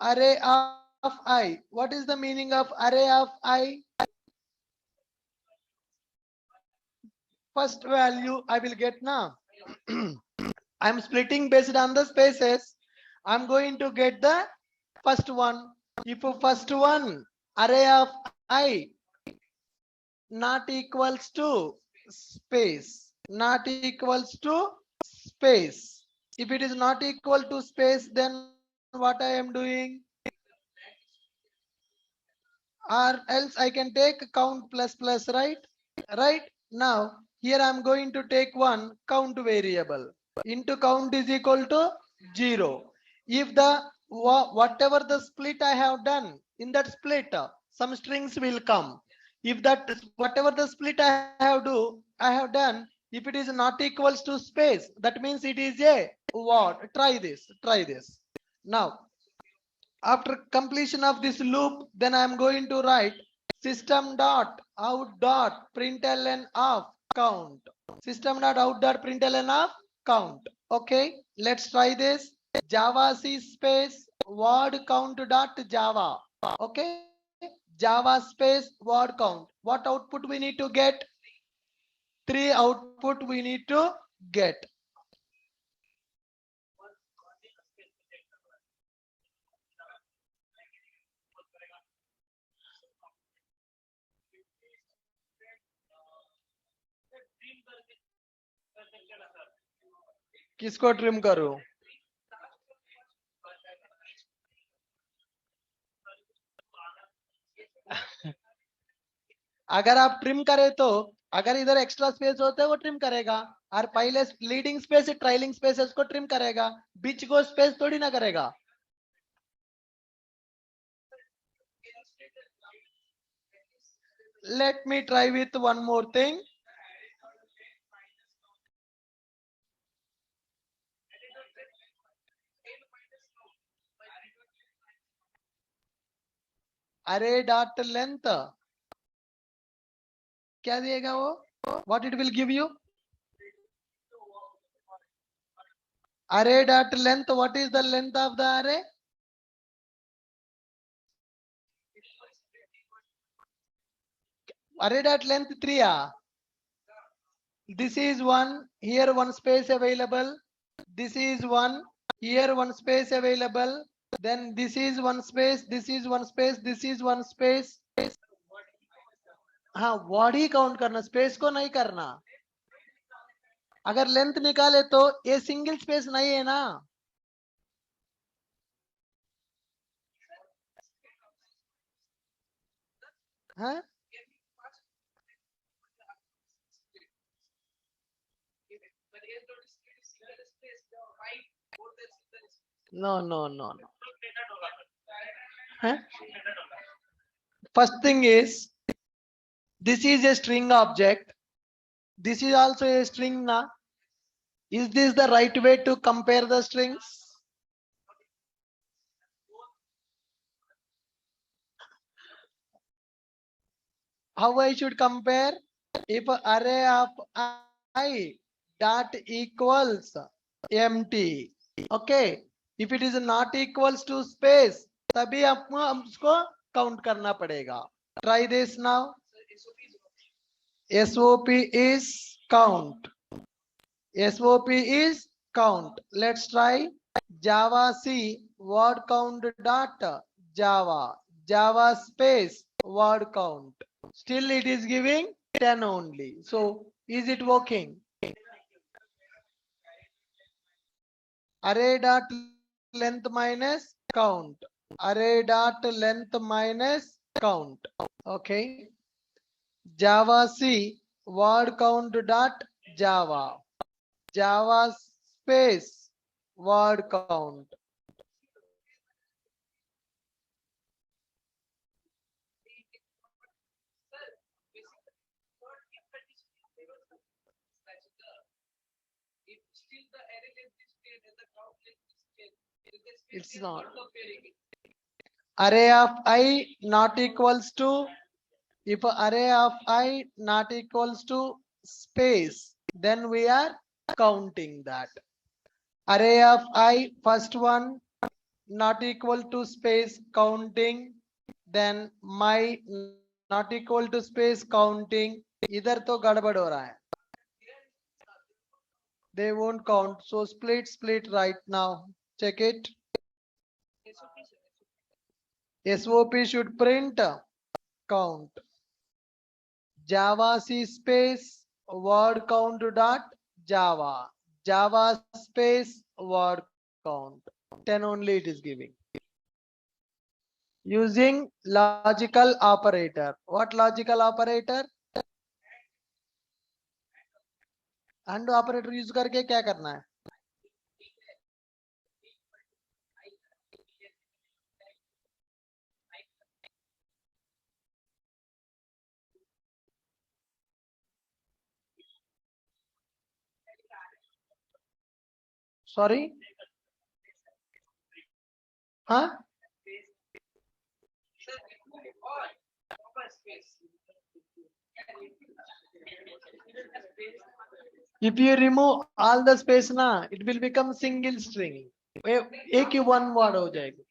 array of I, what is the meaning of array of I? First value I will get now. I'm splitting based on the spaces. I'm going to get the first one. If first one array of I not equals to space, not equals to space. If it is not equal to space, then what I am doing? Or else I can take count plus plus, right? Right? Now, here I am going to take one count variable. Into count is equal to 0. If the whatever the split I have done, in that split, some strings will come. If that whatever the split I have done, if it is not equals to space, that means it is a what? Try this. Now, after completion of this loop, then I am going to write system dot out dot println of count. System dot out dot println of count. Okay, let's try this. Java C space word count dot Java. Okay, Java space word count. What output we need to get? 3 output we need to get. किसको trim करूं? अगर आप trim करें तो अगर इधर extra space होता है वो ट्रिम करेगा, और पहले लीडिंग स्पेस ट्राइलिंग स्पेसेस को ट्रिम करेगा, बीच को स्पेस थोड़ी ना करेगा. Let me try with one more thing. Array dot length क्या देगा वो? What it will give you? Array dot length. What is the length of the array? Array dot length 3. This is one. Here one space available. This is one. Here one space available. Then this is one space. This is one space. This is one space. हाँ, word ही count करना, space को नहीं करना. अगर length निकाले तो ये single space नहीं है ना. हाँ, no. Huh? First thing is, this is a string object. This is also a string na. Is this the right way to compare the strings? How I should compare? If array of I dot equals empty, okay. If it is not equals to space, तभी आपको हमको count करना पड़ेगा. Try this now. SOP is count. SOP is count. Let's try Java C word count dot Java. Java space word count. Still it is giving 10 only. So is it working? Array dot length minus count. Array dot length minus count. Okay. Java C word count dot Java. Java space word count. It's not. Array of I not equals to, if array of I not equals to space, then we are counting that. Array of I first one not equal to space counting, then my not equal to space counting. इधर तो गड़बड़ हो रहा है. They won't count. So split right now. Check it. SOP should print count. Java C space word count dot Java. Java space word count. 10 only it is giving. Using logical operator. What logical operator? And operator use करके क्या करना है? Sorry? Huh? If you remove all the space na, it will become single string. एक ही one word हो जाएगा.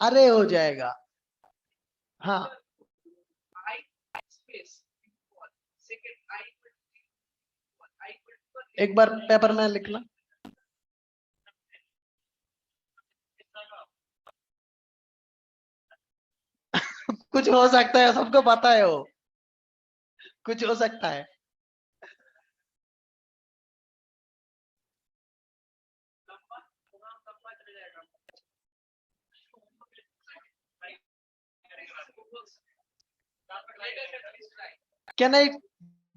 Array हो जाएगा. हाँ I space second I एक बार पेपर में लिखना कुछ हो सकता है सबको पता है वो कुछ हो सकता है Can I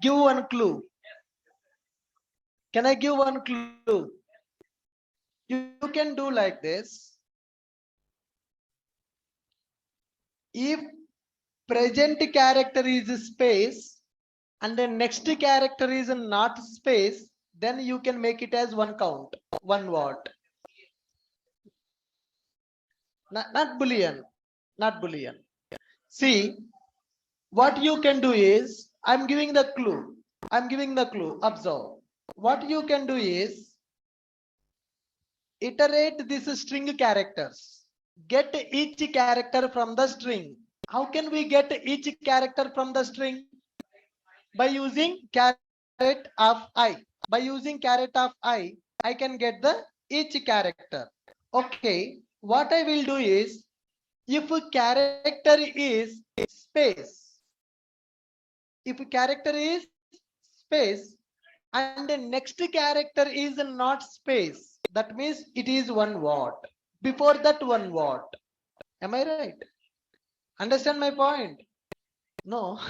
give one clue? Can I give one clue? You can do like this. If present character is space and the next character is not space, then you can make it as one count, one word. Not boolean, not boolean. See, what you can do is, I'm giving the clue. I'm giving the clue. Observe. What you can do is iterate these string characters. Get each character from the string. How can we get each character from the string? By using caret of I. By using caret of I can get the each character. Okay, what I will do is, if a character is space, if a character is space and the next character is not space, that means it is one word. Before that one word. Am I right? Understand my point? No.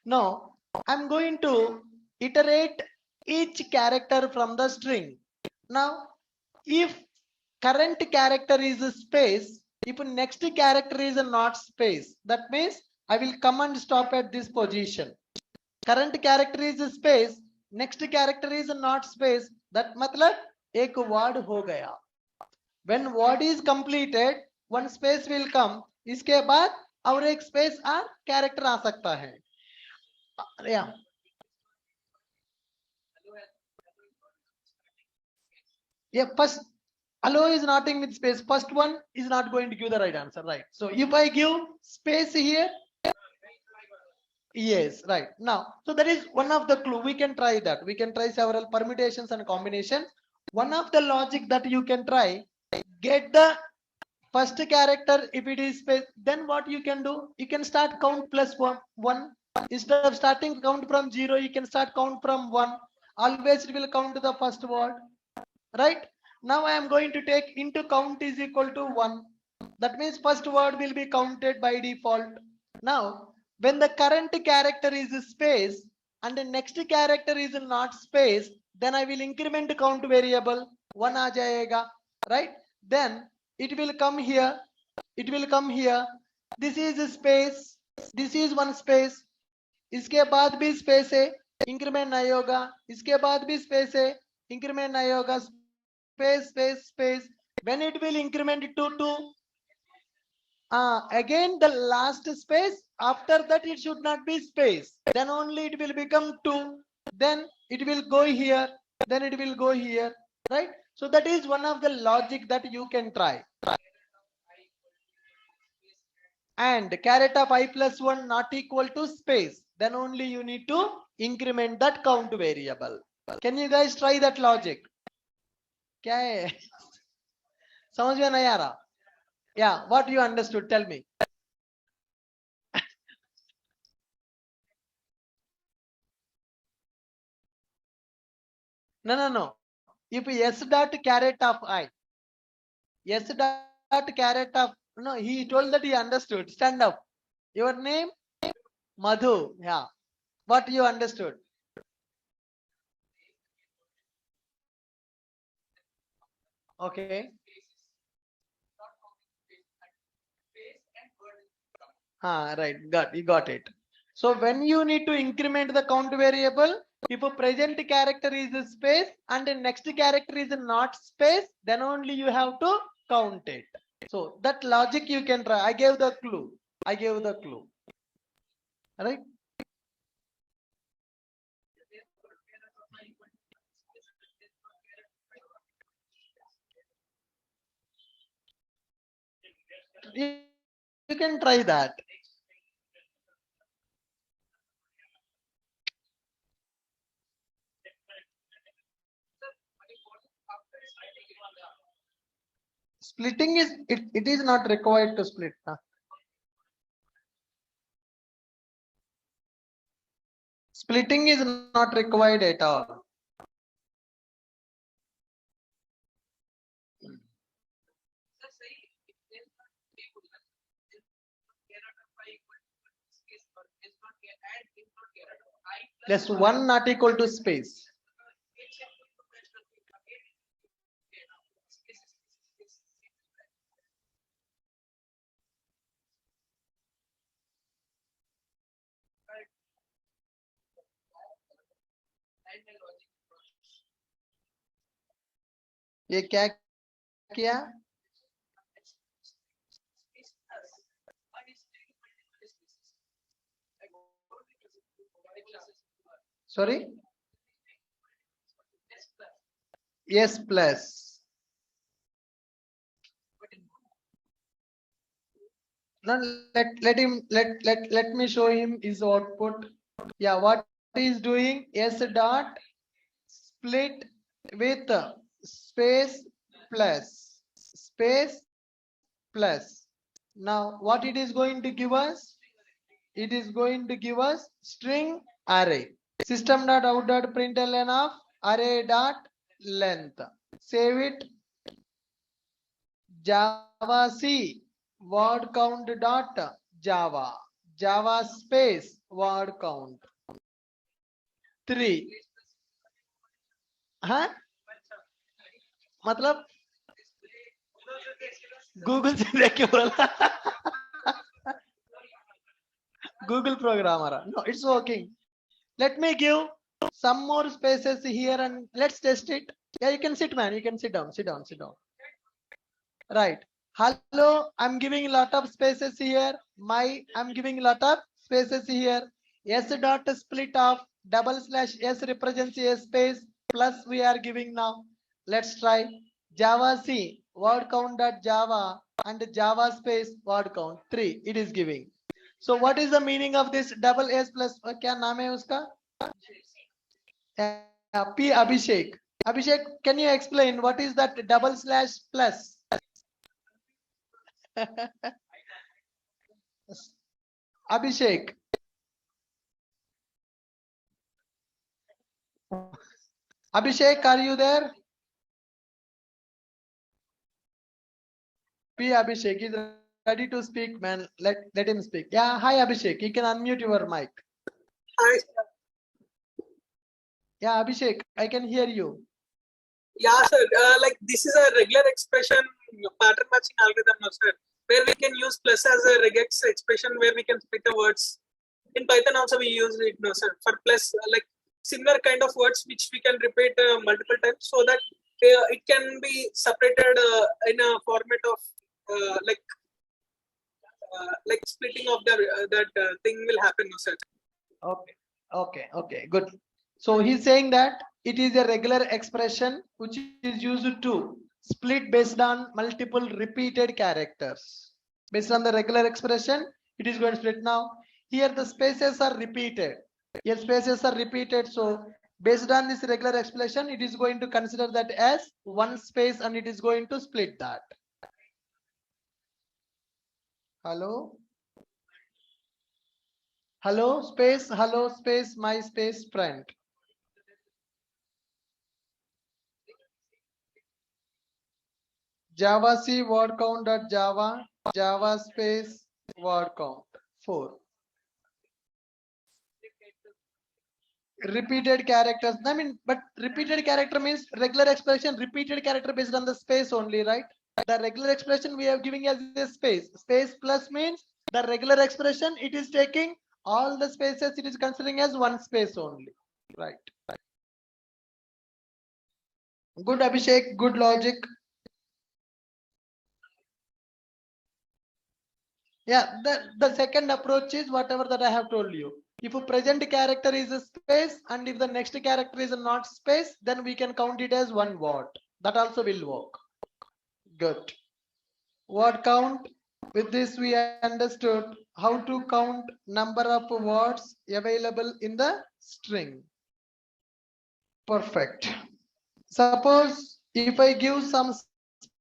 No. I'm going to iterate each character from the string. Now, if current character is a space, if next character is a not space, that means I will come and stop at this position. Current character is a space, next character is a not space, that matlab एक word हो गया. When word is completed, one space will come. इसके बाद और एक space और character आ सकता है. Yeah. Yeah, first allow is nothing with space. First one is not going to give the right answer, right? So if I give space here, yes, right. Now, so that is one of the clue. We can try that. We can try several permutations and combinations. One of the logic that you can try, get the first character if it is space, then what you can do? You can start count plus one. Instead of starting count from 0, you can start count from 1. Always it will count to the first word. Right? Now I am going to take into count is equal to 1. That means first word will be counted by default. Now, when the current character is space and the next character is not space, then I will increment count variable 1 aa jayega, right? Then it will come here. It will come here. This is a space. This is one space. इसके बाद भी space है increment नहीं होगा इसके बाद भी space है इंक्रीमेंट नहीं होगा space space space when it will increment to 2 again the last space after that it should not be space then only it will become 2 then it will go here then it will go here right so that is one of the logic that you can try and caret of I plus 1 not equal to space then only you need to increment that count variable can you guys try that logic क्या है समझ में नहीं आ रहा yeah what you understood tell me no if s dot caret of I s dot caret of no he told that he understood stand up your name Madhu yeah what you understood okay right you got it so when you need to increment the count variable if a present character is a space and the next character is not space then only you have to count it so that logic you can try I gave the clue right can try that. Splitting is it is not required to split. Splitting is not required at all. Plus 1 not equal to space. ये क्या किया? Sorry? Yes, plus. Now let me show him his output. Yeah, what he is doing? S dot split with space plus. Now what it is going to give us? It is going to give us string array. System dot out dot println of array dot length. Save it. Java C word count dot Java space word count 3. हाँ मतलब Google से देख के बोला Google programmer. No, it's working. Let me give some more spaces here and let's test it. Yeah, you can sit, man. You can sit down. Right. Hello, I'm giving a lot of spaces here. I'm giving a lot of spaces here. S dot split of double slash S represents a space plus we are giving now. Let's try Java C word count dot Java and Java space word count 3. It is giving. So what is the meaning of this double S plus? क्या नाम है उसका? P Abhishek. Abhishek, can you explain what is that double slash plus? Abhishek. Abhishek, are you there? P Abhishek is ready to speak, man. Let him speak. Yeah, hi Abhishek. You can unmute your mic. Hi. Yeah, Abhishek, I can hear you. Yeah, sir. Like this is a regular expression pattern matching algorithm, no, sir, where we can use plus as a regex expression where we can split the words. In Python also we use it, no, sir, for plus like similar kind of words which we can repeat multiple times so that it can be separated in a format of like splitting of the that thing will happen, no, sir. Okay, good. So he's saying that it is a regular expression which is used to split based on multiple repeated characters. Based on the regular expression, it is going to split. Now here the spaces are repeated. Here spaces are repeated. So based on this regular expression, it is going to consider that as one space and it is going to split that. Hello space my space friend. Java C word count dot Java space word count 4. Repeated characters. I mean, but repeated character means regular expression, repeated character based on the space only, right? The regular expression we are giving as a space. Space plus means the regular expression, it is taking all the spaces, it is considering as one space only, right? Good, Abhishek, good logic. Yeah, the second approach is whatever that I have told you. If a present character is a space and if the next character is a not space, then we can count it as one word. That also will work. Good. Word count With this, we understood how to count number of words available in the string. Perfect. Suppose if I give some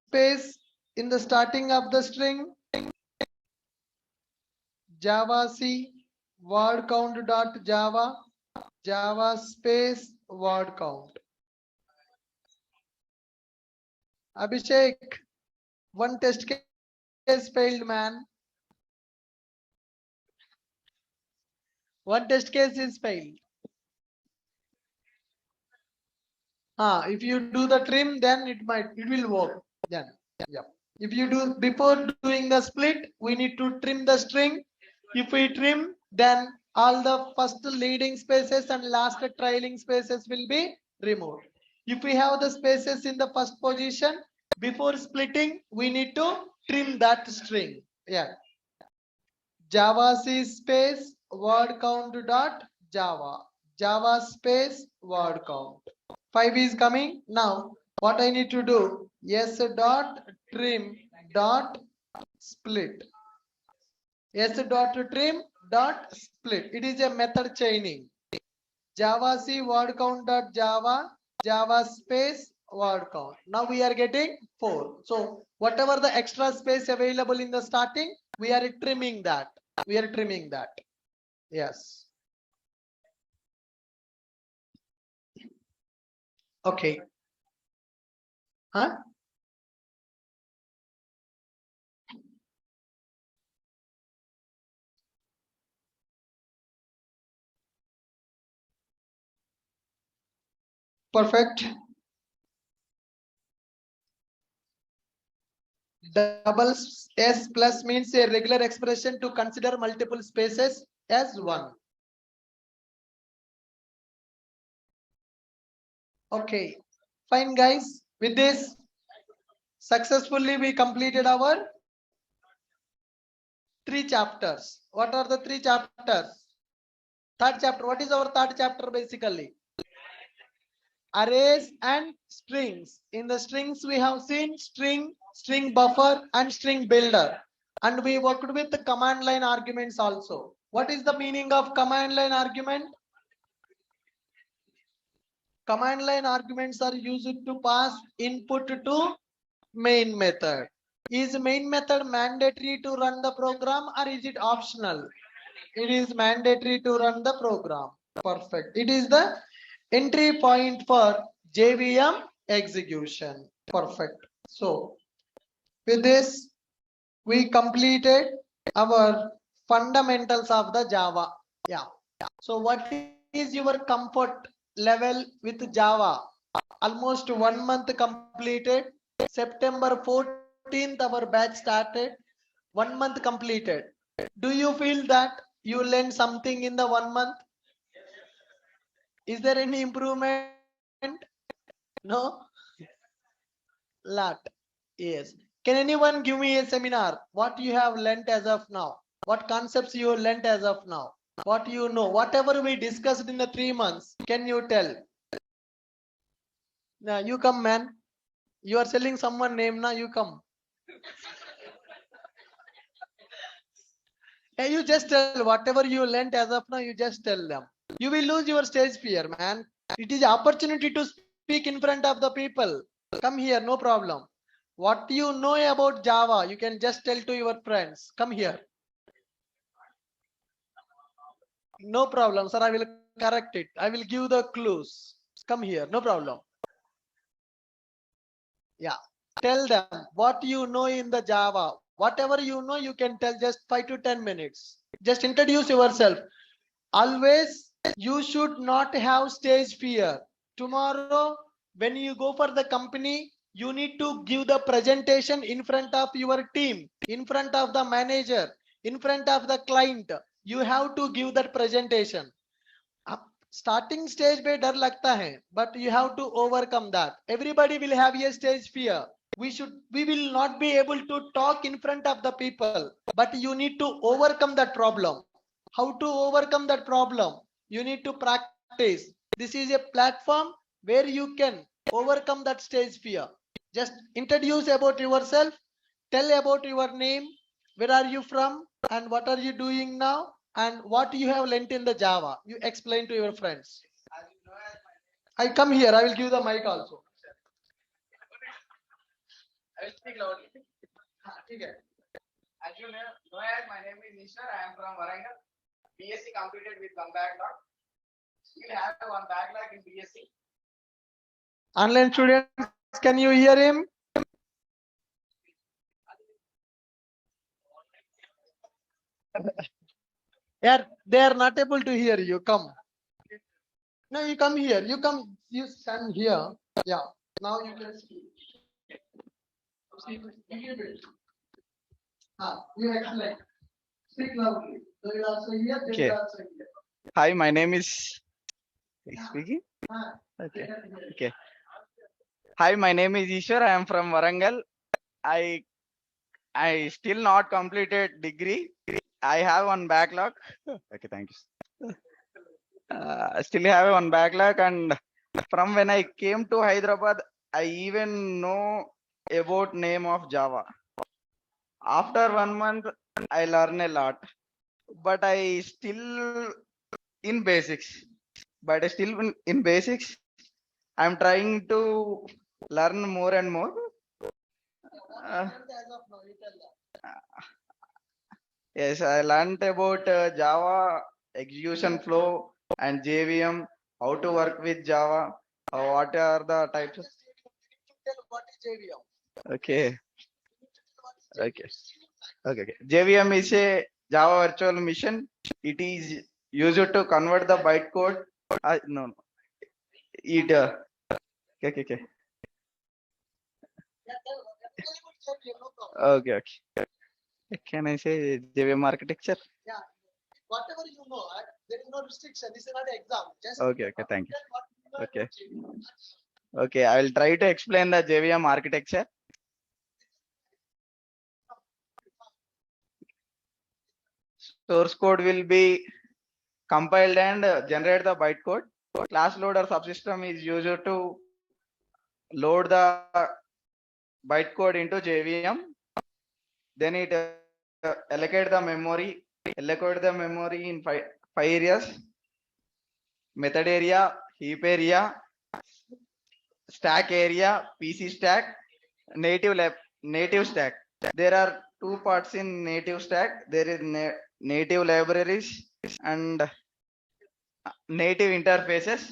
space in the starting of the string, Java C word count dot Java, Java space word count. Abhishek, one test case failed, man. One test case is failed. If you do the trim, then it will work. Then, yeah. If you do before doing the split, we need to trim the string. If we trim, then all the first leading spaces and last trailing spaces will be removed. If we have the spaces in the first position, before splitting, we need to trim that string. Yeah. Java C space word count dot Java. Java space word count. 5 is coming. Now, what I need to do? S dot trim dot split. S dot trim dot split. It is a method chaining. Java C word count dot Java. Java space word count. Now we are getting 4. So whatever the extra space available in the starting, we are trimming that. We are trimming that. Yes. Okay. Huh? Perfect. Double S plus means a regular expression to consider multiple spaces as one. Okay, fine guys. With this, successfully we completed our 3 chapters. What are the 3 chapters? Third chapter. What is our third chapter basically? Arrays and strings. In the strings we have seen string, string buffer and string builder. And we worked with the command line arguments also. What is the meaning of command line argument? Command line arguments are used to pass input to main method. Is main method mandatory to run the program or is it optional? It is mandatory to run the program. Perfect. It is the entry point for JVM execution. Perfect. So with this, we completed our fundamentals of the Java. Yeah. So what is your comfort level with Java? Almost 1 month completed. September 14th our batch started. 1 month completed. Do you feel that you learned something in the 1 month? Is there any improvement? No? Lot. Yes. Can anyone give me a seminar? What you have learnt as of now? What concepts you learnt as of now? What you know? Whatever we discussed in the 3 months, can you tell? Now you come, man. You are selling someone name now. You come. Hey, you just tell whatever you learnt as of now. You just tell them. You will lose your stage fear, man. It is opportunity to speak in front of the people. Come here, no problem. What you know about Java, you can just tell to your friends. Come here. No problem, sir. I will correct it. I will give the clues. Come here, no problem. Yeah. Tell them what you know in the Java. Whatever you know, you can tell just 5 to 10 minutes. Just introduce yourself. Always, you should not have stage fear. Tomorrow, when you go for the company, you need to give the presentation in front of your team, in front of the manager, in front of the client. You have to give that presentation. Starting stage पे डर लगता है, but you have to overcome that. Everybody will have a stage fear. We will not be able to talk in front of the people, but you need to overcome that problem. How to overcome that problem? You need to practice. This is a platform where you can overcome that stage fear. Just introduce about yourself, tell about your name, Where are you from? And what are you doing now? And what you have learnt in the Java? You explain to your friends. I come here. I will give the mic also. I will speak loudly. Okay. As you know, as my name is Ishwar. I am from Warangal. BSc completed with one backlog. Still have one backlog in BSc. Online students, can you hear him? Yeah, they are not able to hear you. Come. No, you come here. You come. You stand here. Yeah. Now you can speak. You explain. Speak loudly. They will also hear. They Okay. will also hear. Hi, my name is speaking. Ah, Okay. they can hear. Okay. Hi, my name is Ishwar. I am from Warangal. I still not completed degree. I have one backlog. Okay, thank you. Still have one backlog, and from when I came to Hyderabad, I even know about name of Java. After 1 month, I learn a lot, but I still in basics. But still in basics, I'm trying to learn more and more. Uh, As of now, you tell them. yes, I learned about Java execution flow and JVM, how to work with Java, what are the types of. Tell what is JVM. Okay, okay, okay. JVM is a Java virtual machine. It is used to convert the bytecode. No, no, it. Okay, okay, Yeah, tell about JVM. No problem. okay, okay. Can I say JVM architecture? Yeah. Whatever you know, there is no restriction. This is not an exam. Just Okay, okay, thank you. tell what you know Okay, about JVM. okay. I will try to explain the JVM architecture. Source code will be compiled and generate the bytecode. Class loader subsystem is used to load the bytecode into JVM. Then it allocate the memory in five areas: method area, heap area, stack area, PC stack, native stack. There are two parts in native stack. There is native libraries and native interfaces.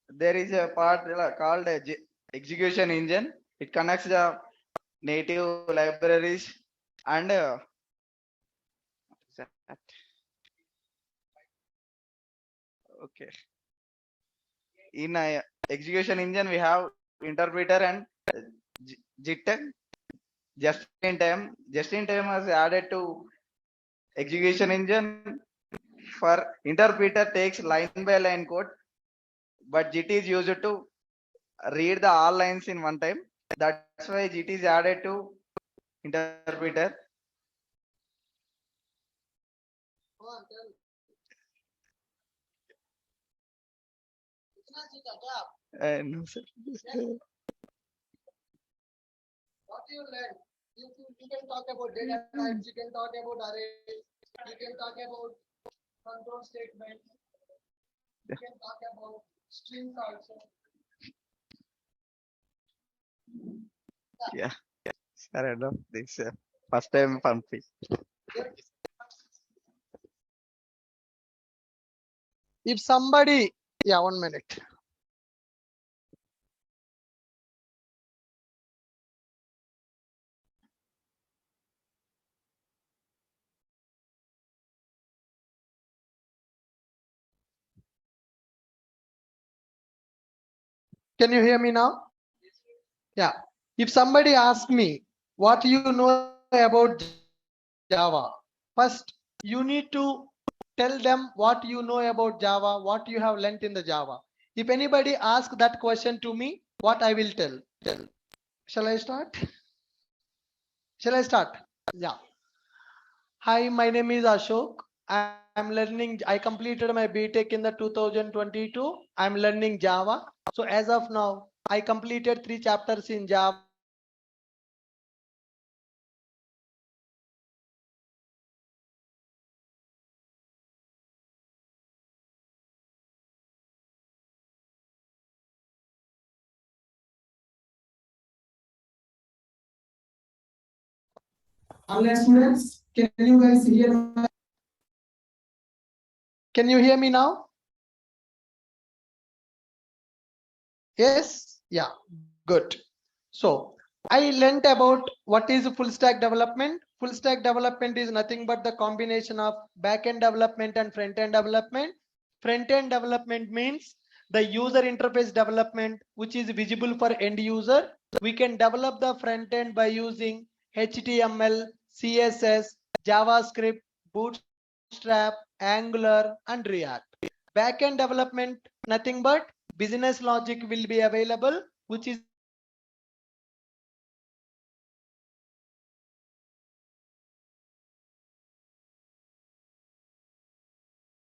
There is a part called execution engine. It connects the native libraries and okay. In execution engine, we have interpreter and JIT. Just in time. Just in time was added to execution engine. For interpreter takes line by line code, but JIT is used to read the all lines in one time. That's why JIT is added to interpreter. Go on, tell. इतना सीधा क्या? No, sir. What you learn? You can talk about data types. You can talk about arrays. You can talk about control statement. You can talk about strings also. Yeah. Sir, I love this. First time fun piece. If somebody, yeah, 1 minute. Can you hear me now? Yeah. If somebody asks me what you know about Java, first you need to tell them what you know about Java, what you have learnt in the Java. If anybody asks that question to me, what I will tell? Shall I start? Shall I start? Yeah. Hi, my name is Ashok. I'm learning. I completed my BTech in the 2022. I'm learning Java. So as of now, I completed 3 chapters in Java. Online students, can you guys hear me? Can you hear me now? Yes? Yeah, good. So I learnt about what is full stack development. Full stack development is nothing but the combination of back end development and front end development. Front end development means the user interface development, which is visible for end user. We can develop the front end by using HTML, CSS, JavaScript, Bootstrap, Angular, and React. Back end development, nothing but business logic will be available, which is used to execute the program using Java, Python, Node, React,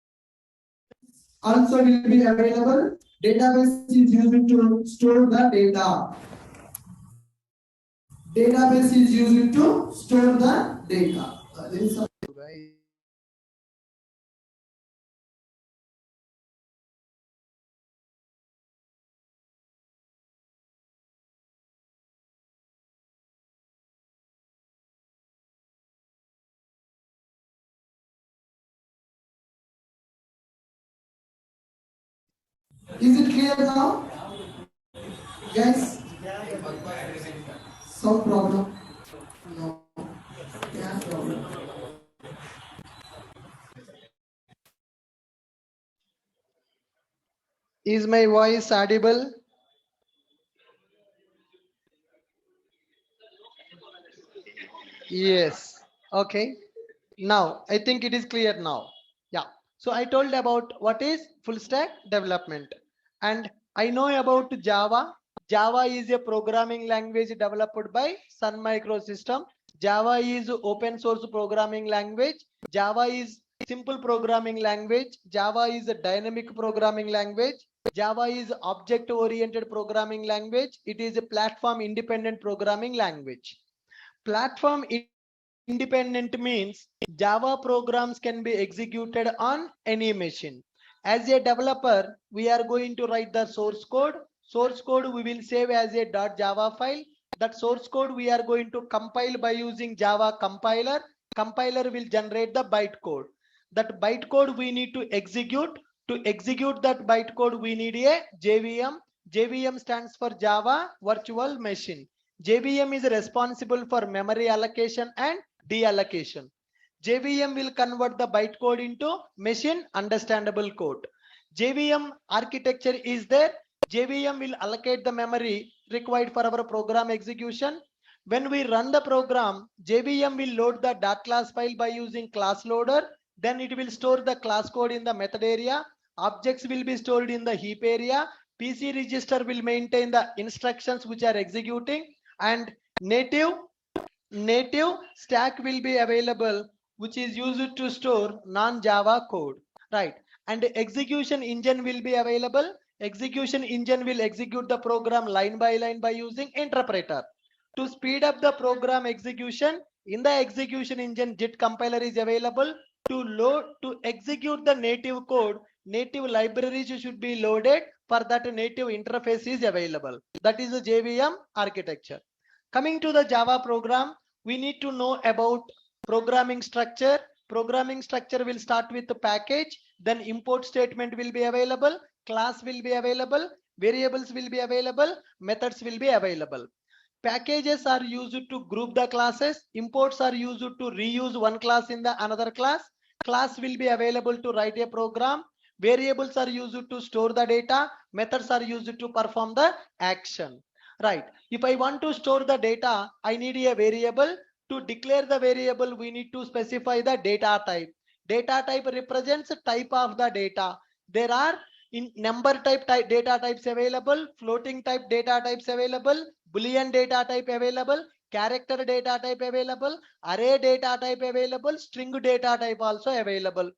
Angular, React, Bootstrap, also will be available. Database is used to store the data. Database is used to store the data. There is a Is it clear now? Guys? Some problem? No. Yeah, problem. Is my voice audible? Yes. Okay. Now I think it is clear now. Yeah. So I told about what is full stack development, and I know about Java. Java is a programming language developed by Sun Microsystem. Java is open source programming language. Java is simple programming language. Java is a dynamic programming language. Java is object oriented programming language. It is a platform independent programming language. Platform independent means Java programs can be executed on any machine. As a developer, we are going to write the source code. Source code we will save as a .java file. That source code we are going to compile by using Java compiler. Compiler will generate the bytecode. That bytecode we need to execute. To execute that bytecode, we need a JVM. JVM stands for Java Virtual Machine. JVM is responsible for memory allocation and deallocation. JVM will convert the bytecode into machine understandable code. JVM architecture is there. JVM will allocate the memory required for our program execution. When we run the program, JVM will load the .class file by using class loader. Then it will store the class code in the method area. Objects will be stored in the heap area. PC register will maintain the instructions which are executing, and native stack will be available, which is used to store non-Java code, right? And execution engine will be available. Execution engine will execute the program line by line by using interpreter. To speed up the program execution, in the execution engine, JIT compiler is available. To execute the native code, native libraries should be loaded. For that, native interface is available. That is the JVM architecture. Coming to the Java program, we need to know about programming structure. Programming structure will start with the package, then import statement will be available, class will be available, variables will be available, methods will be available. Packages are used to group the classes. Imports are used to reuse one class in the another class. Class will be available to write a program. Variables are used to store the data. Methods are used to perform the action. Right. If I want to store the data, I need a variable. To declare the variable, we need to specify the data type. Data type represents type of the data. There are in number type data types available, floating type data types available, Boolean data type available, character data type available, array data type available, string data type also available.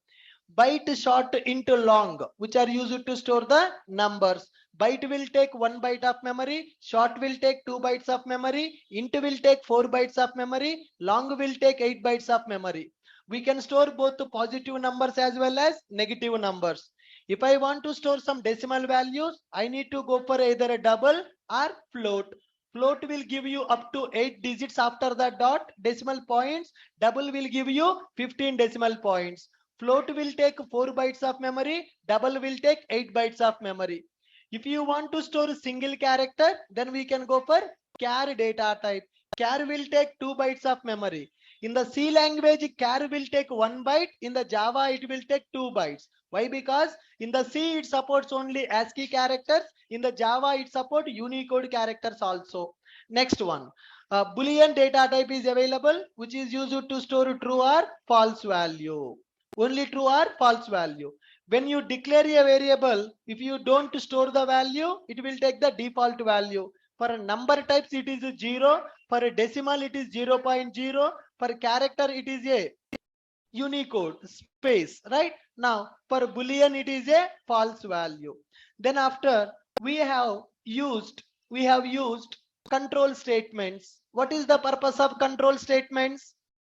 Byte short into long, which are used to store the numbers. Byte will take 1 byte of memory, short will take 2 bytes of memory, int will take 4 bytes of memory, long will take 8 bytes of memory. We can store both the positive numbers as well as negative numbers. If I want to store some decimal values, I need to go for either a double or float. Float will give you up to 8 digits after the dot decimal points. Double will give you 15 decimal points. Float will take 4 bytes of memory. Double will take 8 bytes of memory. If you want to store a single character, then we can go for char data type. Char will take 2 bytes of memory. In the C language, char will take 1 byte. In the Java, it will take 2 bytes. Why? Because in the C, it supports only ASCII characters. In the Java, it supports Unicode characters also. Next one. Boolean data type is available, which is used to store true or false value. Only true or false value. When you declare a variable, if you don't store the value, it will take the default value. For a number types, it is 0. For a decimal, it is 0.0. For character, it is a Unicode space. Right now, for Boolean, it is a false value. Then after we have used control statements. What is the purpose of control statements?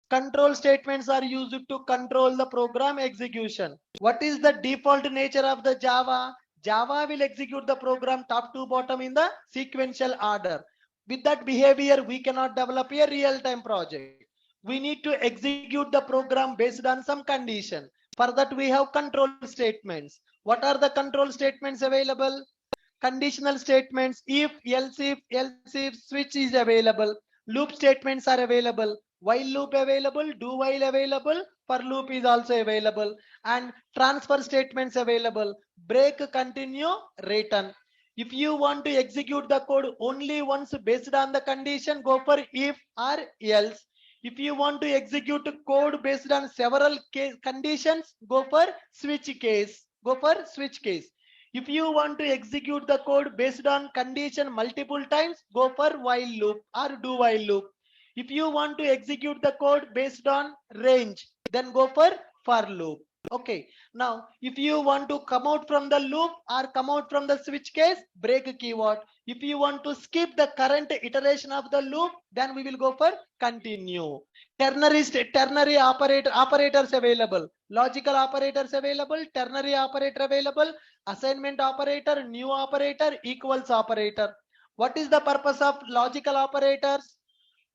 Control statements are used to control the program execution. What is the default nature of the Java? Java will execute the program top to bottom in the sequential order. With that behavior, we cannot develop a real-time project. We need to execute the program based on some condition. For that, we have control statements. What are the control statements available? Conditional statements, else if, switch is available. Loop statements are available. While loop available, do while available, for loop is also available. And transfer statements available. Break, continue, return. If you want to execute the code only once based on the condition, go for if or else. If you want to execute code based on several conditions, go for switch case. Go for switch case. If you want to execute the code based on condition multiple times, go for while loop or do while loop. If you want to execute the code based on range, then go for loop. Okay. Now, if you want to come out from the loop or come out from the switch case, break keyword. If you want to skip the current iteration of the loop, then we will go for continue. Ternary operators available. Logical operators available. Ternary operator available. Assignment operator, new operator, equals operator. What is the purpose of logical operators?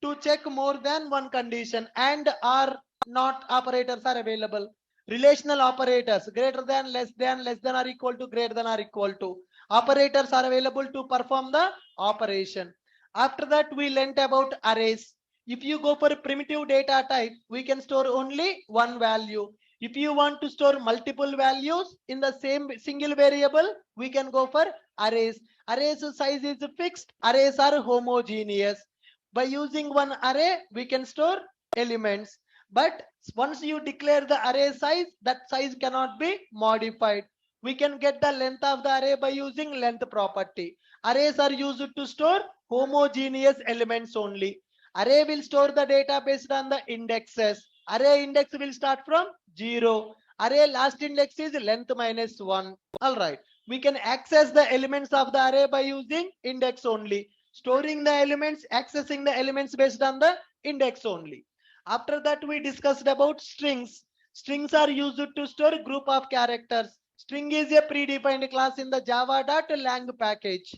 To check more than one condition. And or not operators are available. Relational operators, greater than, less than or equal to, greater than or equal to. Operators are available to perform the operation. After that, we learnt about arrays. If you go for primitive data type, we can store only one value. If you want to store multiple values in the same single variable, we can go for arrays. Arrays size is fixed. Arrays are homogeneous. By using one array, we can store elements. But once you declare the array size, that size cannot be modified. We can get the length of the array by using length property. Arrays are used to store homogeneous elements only. Array will store the data based on the indexes. Array index will start from 0. Array last index is length minus 1. All right. We can access the elements of the array by using index only. Storing the elements, accessing the elements based on the index only. After that, we discussed about strings. Strings are used to store a group of characters. String is a predefined class in the java.lang package.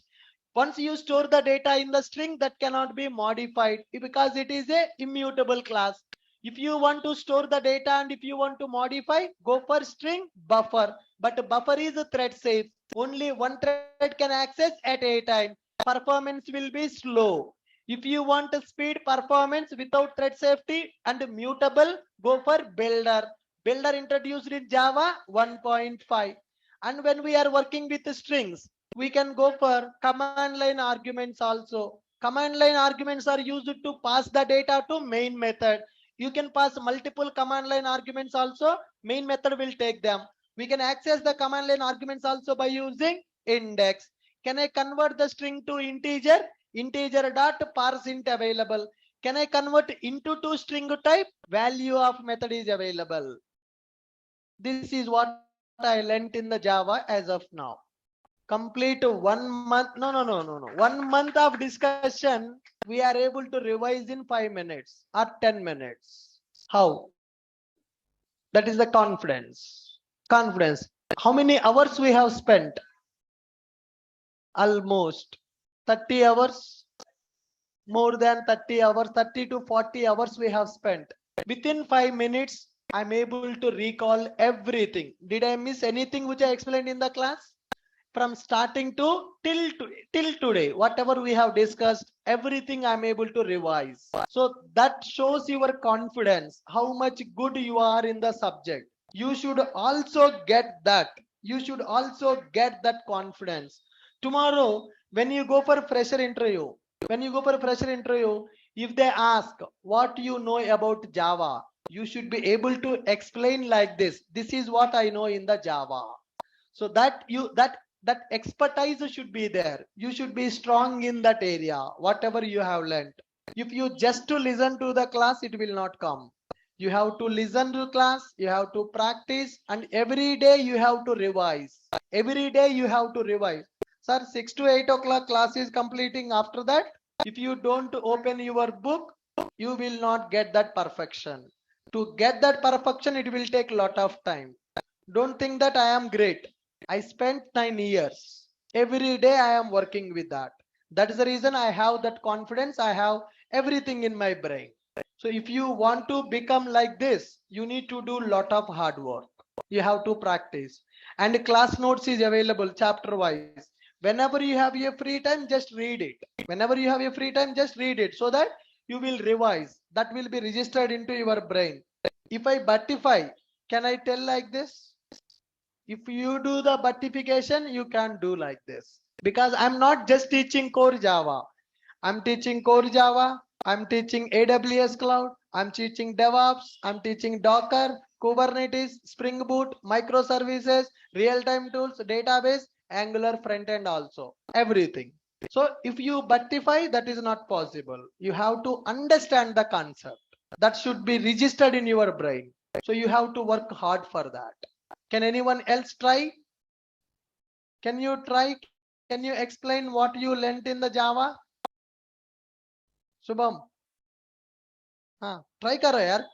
Once you store the data in the string, that cannot be modified because it is a immutable class. If you want to store the data and if you want to modify, go for string buffer. But buffer is a thread safe. Only one thread can access at a time. Performance will be slow. If you want to speed performance without thread safety and mutable, go for builder. Builder introduced in Java 1.5. And when we are working with strings, we can go for command line arguments also. Command line arguments are used to pass the data to main method. You can pass multiple command line arguments also. Main method will take them. We can access the command line arguments also by using index. Can I convert the string to integer? Integer dot parseInt available. Can I convert into to string type? Value of method is available. This is what I learnt in the Java as of now. Complete 1 month. No. 1 month of discussion, we are able to revise in 5 minutes or 10 minutes. How? That is the confidence. Confidence. How many hours we have spent? Almost 30 hours. more than 30 hours, 30 to 40 hours we have spent. Within 5 minutes, I'm able to recall everything. Did I miss anything which I explained in the class? From starting to till today, whatever we have discussed, everything I'm able to revise. So that shows your confidence, how much good you are in the subject. You should also get that. You should also get that confidence. Tomorrow, when you go for fresher interview, if they ask what you know about Java, you should be able to explain like this. This is what I know in the Java. So that expertise should be there. You should be strong in that area, whatever you have learned. If you just to listen to the class, it will not come. You have to listen to class, you have to practice, and every day you have to revise. Every day you have to revise. Sir, 6 to 8 o'clock class is completing. After that, if you don't open your book, you will not get that perfection. To get that perfection, it will take a lot of time. Don't think that I am great. I spent 9 years. Every day I am working with that. That is the reason I have that confidence. I have everything in my brain. So if you want to become like this, you need to do lot of hard work. You have to practice. And class notes is available chapter wise. Whenever you have a free time, just read it. Whenever you have a free time, just read it so that you will revise. That will be registered into your brain. If I buttify, can I tell like this? If you do the buttification, you can do like this. Because I'm not just teaching core Java. I'm teaching core Java. I'm teaching AWS Cloud. I'm teaching DevOps. I'm teaching Docker, Kubernetes, Spring Boot, microservices, real-time tools, database, Angular front end also. Everything. So if you buttify, that is not possible. You have to understand the concept. That should be registered in your brain. So you have to work hard for that. Can anyone else try? Can you try? Can you explain what you learnt in the Java? Shubham. Try karo yaar.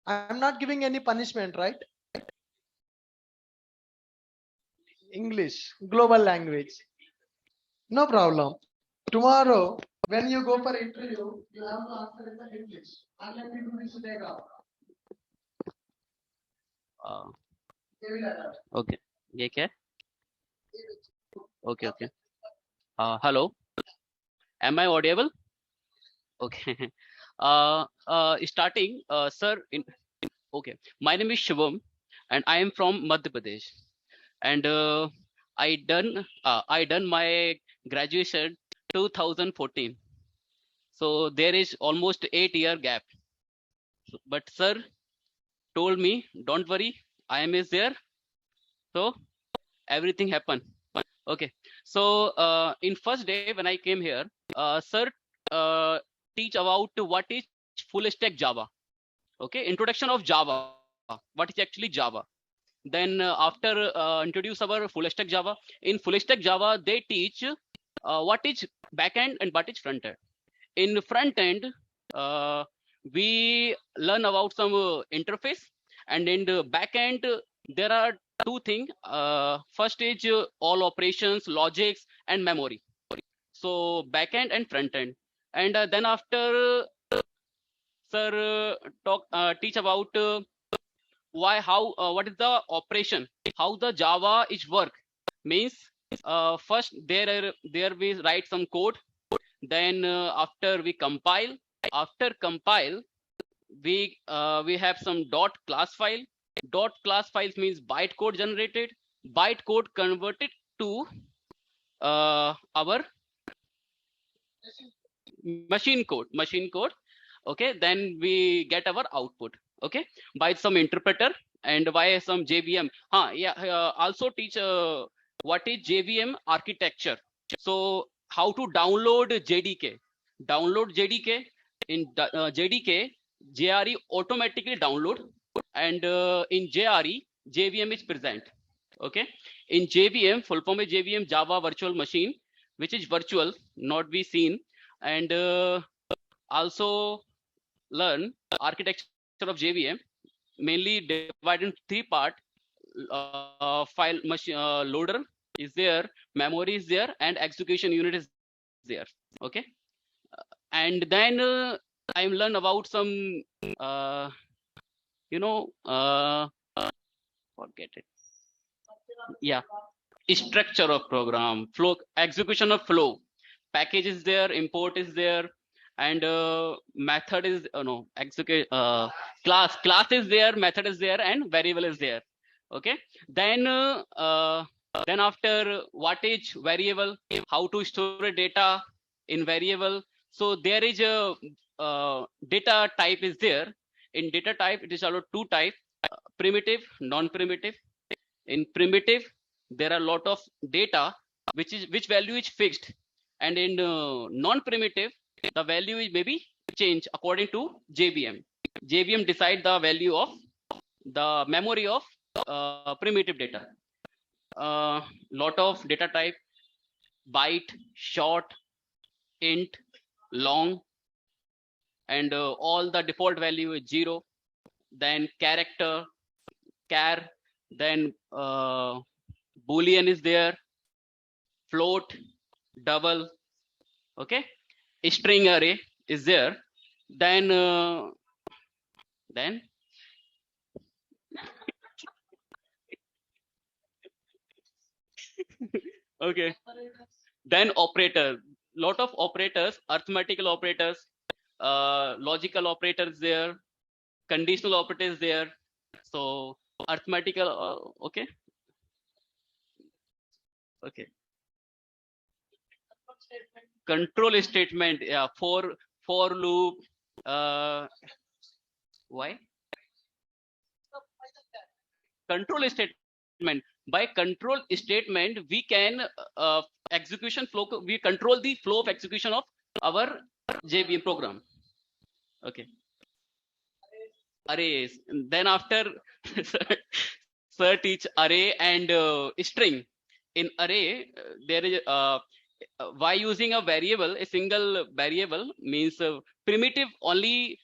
I'm not giving any punishment, right? English, global language. No problem. Tomorrow, when you go for interview, you have to answer in the English. And let me do this today. Uh, okay. ये क्या है? Okay, okay. Hello. Am I audible? Okay. Starting, sir. Okay. My name is Shivam, and I am from Madhya Pradesh. And I done my graduation 2014. So there is almost 8-year gap. But sir told me, don't worry, I am is there. So everything happened. Okay. So in first day when I came here, sir teach about what is full stack Java. Okay, introduction of Java. What is actually Java? Then after introduce our full stack Java. In full stack Java, they teach what is backend and what is front end. In front end, we learn about some interface, and in the backend, there are two things. First is all operations, logics, and memory. So backend and front end, and then after sir teach about what is the operation, how the Java is work. Means first there we write some code, then after we compile, after compile we have some dot class file. Dot class files means bytecode generated, bytecode converted to our machine code. Okay, then we get our output, okay, by some interpreter and by some JVM. Also teach what is JVM architecture. So how to download JDK. In JDK, JRE automatically download, and in JRE JVM is present. Okay, in JVM, full form is JVM, Java Virtual Machine, which is virtual, not be seen. And also learn architecture of JVM, mainly divided in 3 parts. File machine loader is there, memory is there, and execution unit is there. Okay. And then I learn about some, you know, forget it. Yeah, structure of program, flow, execution of flow. Package is there, import is there, and method is no execute. Class is there, method is there, and variable is there. Okay. Then after what is variable, how to store a data in variable. So there is a data type is there. In data type, it is allowed two type: primitive, non-primitive. In primitive, there are a lot of data which value is fixed, and in non-primitive, the value is maybe change according to JVM. JVM decide the value of the memory of primitive data. Lot of data type: byte, short, int, long, and all the default value is 0. Then character, char, then boolean is there, float, double. Okay, string array is there. Then okay, then operator, lot of operators, arithmetical operators, logical operators there, conditional operators there. So arithmetical, okay. Control statement, yeah, for loop. Why control statement? By control statement, we can execution flow, we control the flow of execution of our JVM program. Okay, arrays. Then after sir teach array and string. In array, there is by using a variable, a single variable means primitive only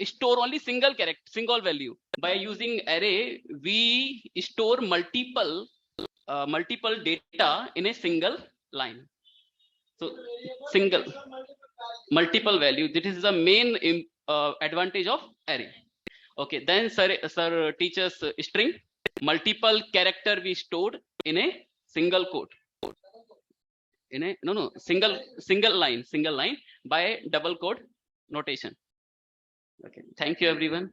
store only single character, single value. By using array, we store multiple data in a single line. So single multiple value. This is the main advantage of array. Okay, then sir teaches string. Multiple character we stored in a single code. In a single line by double code notation. Okay, thank you everyone.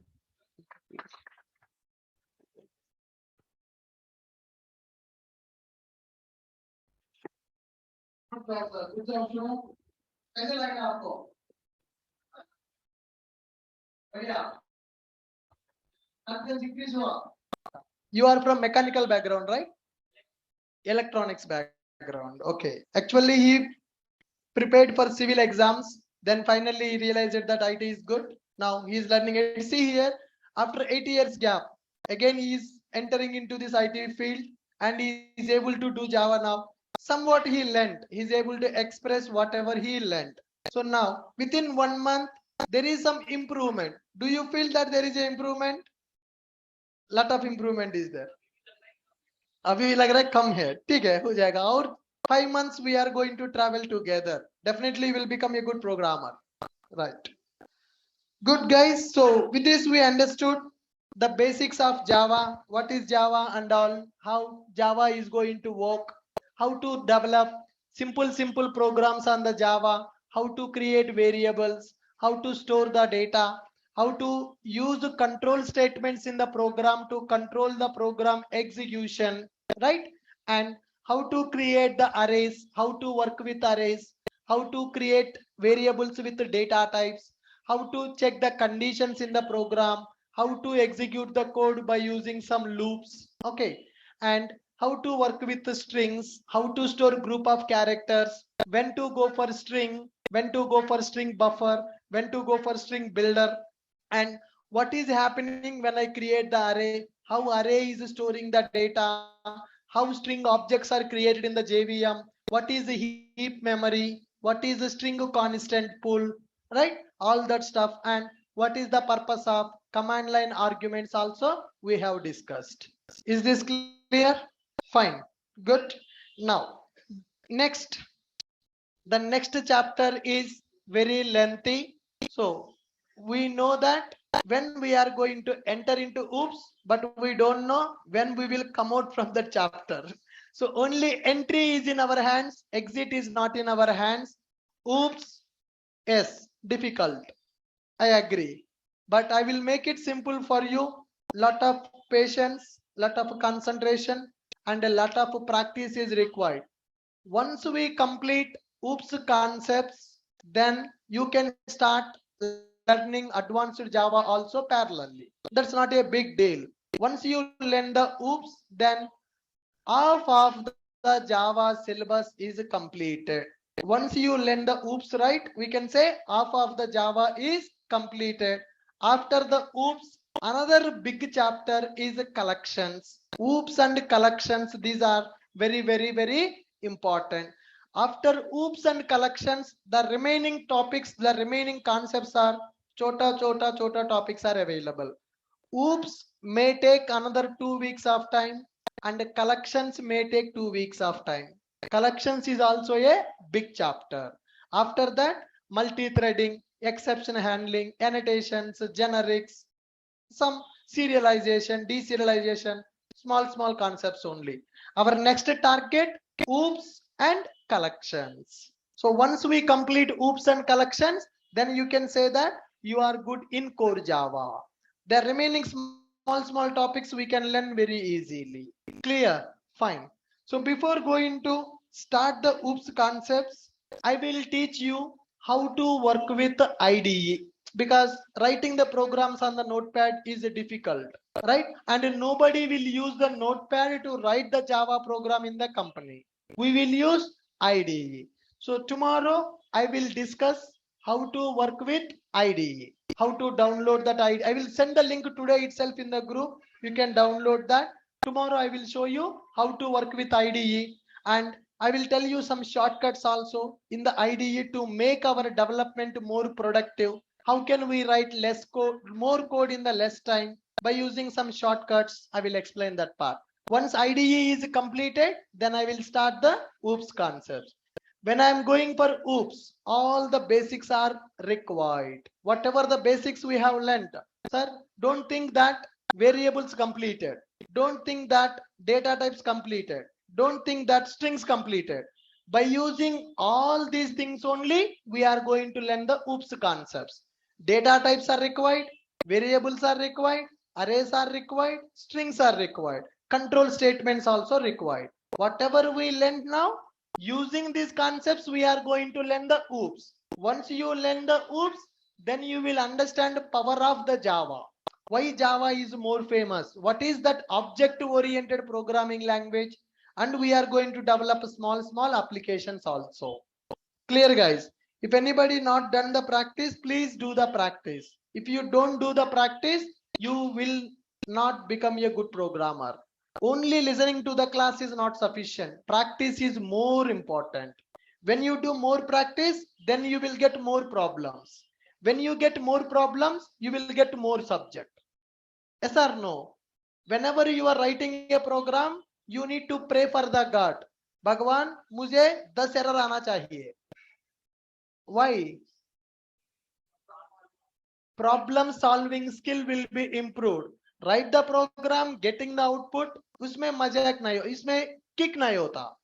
कैसे लगा आपको? बढ़िया. You are from mechanical background, right? Electronics background. Okay. Actually, he prepared for civil exams. Then finally, he realized that IT is good. Now he is learning it. See here, after 8 years gap, again he is entering into this IT field, and he is able to do Java now. Somewhat he learned. He is able to express whatever he learned. So now, within 1 month, there is some improvement. Do you feel that there is an improvement? Lot of improvement is there. अभी लग रहा है कम है, ठीक है, हो जाएगा. और 5 months we are going to travel together. Definitely will become a good programmer, right? Good guys. So with this we understood the basics of Java, what is Java and all, how Java is going to work, how to develop simple programs on the Java, how to create variables, how to store the data, how to use the control statements in the program to control the program execution, right? And how to create the arrays, how to work with arrays, how to create variables with the data types, how to check the conditions in the program, how to execute the code by using some loops, okay? And how to work with the strings, how to store group of characters, when to go for string, when to go for string buffer, when to go for string builder, and what is happening when I create the array, how array is storing the data, how string objects are created in the JVM, what is the heap memory, what is the string constant pool, right? All that stuff, and what is the purpose of command line arguments also we have discussed. Is this clear? Fine, good. Now next, the next chapter is very lengthy. So we know that when we are going to enter into OOPS, but we don't know when we will come out from the chapter. So only entry is in our hands, exit is not in our hands. OOPS, yes, difficult. I agree. But I will make it simple for you. Lot of patience, lot of concentration, and a lot of practice is required. Once we complete OOPS concepts, then you can start learning advanced Java also parallelly. That's not a big deal. Once you learn the OOPS, then half of the Java syllabus is completed. Once you learn the OOPS right, we can say half of the Java is completed. After the OOPS, another big chapter is collections. OOPS and collections, these are very important. After OOPS and collections, the remaining topics, the remaining concepts are chota topics are available. OOPS may take another 2 weeks of time, and collections may take 2 weeks of time. Collections is also a big chapter. After that, multi-threading, exception handling, annotations, generics, some serialization, deserialization, small concepts only. Our next target, OOPS and collections. So once we complete OOPS and collections, then you can say that you are good in core Java. The remaining small topics we can learn very easily. Clear? Fine. So before going to start the OOPS concepts, I will teach you how to work with IDE, because writing the programs on the notepad is difficult, right? And nobody will use the notepad to write the Java program in the company. We will use IDE. So tomorrow I will discuss how to work with IDE, how to download that IDE. I will send the link today itself in the group. You can download that. Tomorrow I will show you how to work with IDE, and I will tell you some shortcuts also in the IDE to make our development more productive. How can we write less code, more code in the less time by using some shortcuts? I will explain that part. Once IDE is completed, then I will start the OOPS concepts. When I am going for OOPS, all the basics are required. Whatever the basics we have learned, sir, don't think that variables completed. Don't think that data types completed. Don't think that strings completed. By using all these things only, we are going to learn the OOPS concepts. Data types are required, variables are required, arrays are required, strings are required, control statements also required. Whatever we learned now, using these concepts, we are going to learn the OOPS. Once you learn the OOPS, then you will understand the power of the Java. Why Java is more famous? What is that object-oriented programming language? And we are going to develop small applications also. Clear, guys? If anybody not done the practice, please do the practice. If you don't do the practice, you will not become a good programmer. Only listening to the class is not sufficient. Practice is more important. When you do more practice, then you will get more problems. When you get more problems, you will get more subject. Yes or no? Whenever you are writing a program, you need to pray for the God. भगवान मुझे 10 error आना चाहिए. Why? Problem solving skill will be improved. Write the program, getting the output, उसमें मजाक नहीं हो, इसमें kick नहीं होता.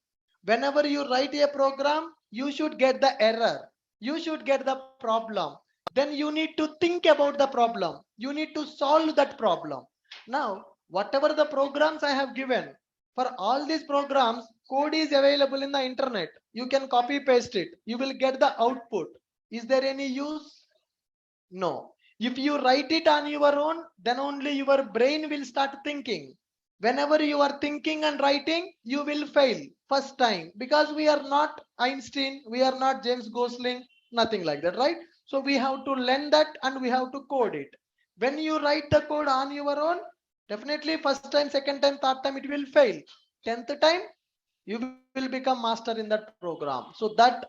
Whenever you write a program, you should get the error. You should get the problem. Then you need to think about the problem. You need to solve that problem. Now, whatever the programs I have given, for all these programs, code is available in the internet. You can copy paste it. You will get the output. Is there any use? No. If you write it on your own, then only your brain will start thinking. Whenever you are thinking and writing, you will fail first time, because we are not Einstein, we are not James Gosling, nothing like that, right? So we have to learn that and we have to code it. When you write the code on your own, definitely first time, second time, third time it will fail. 10th time, you will become master in that program. So that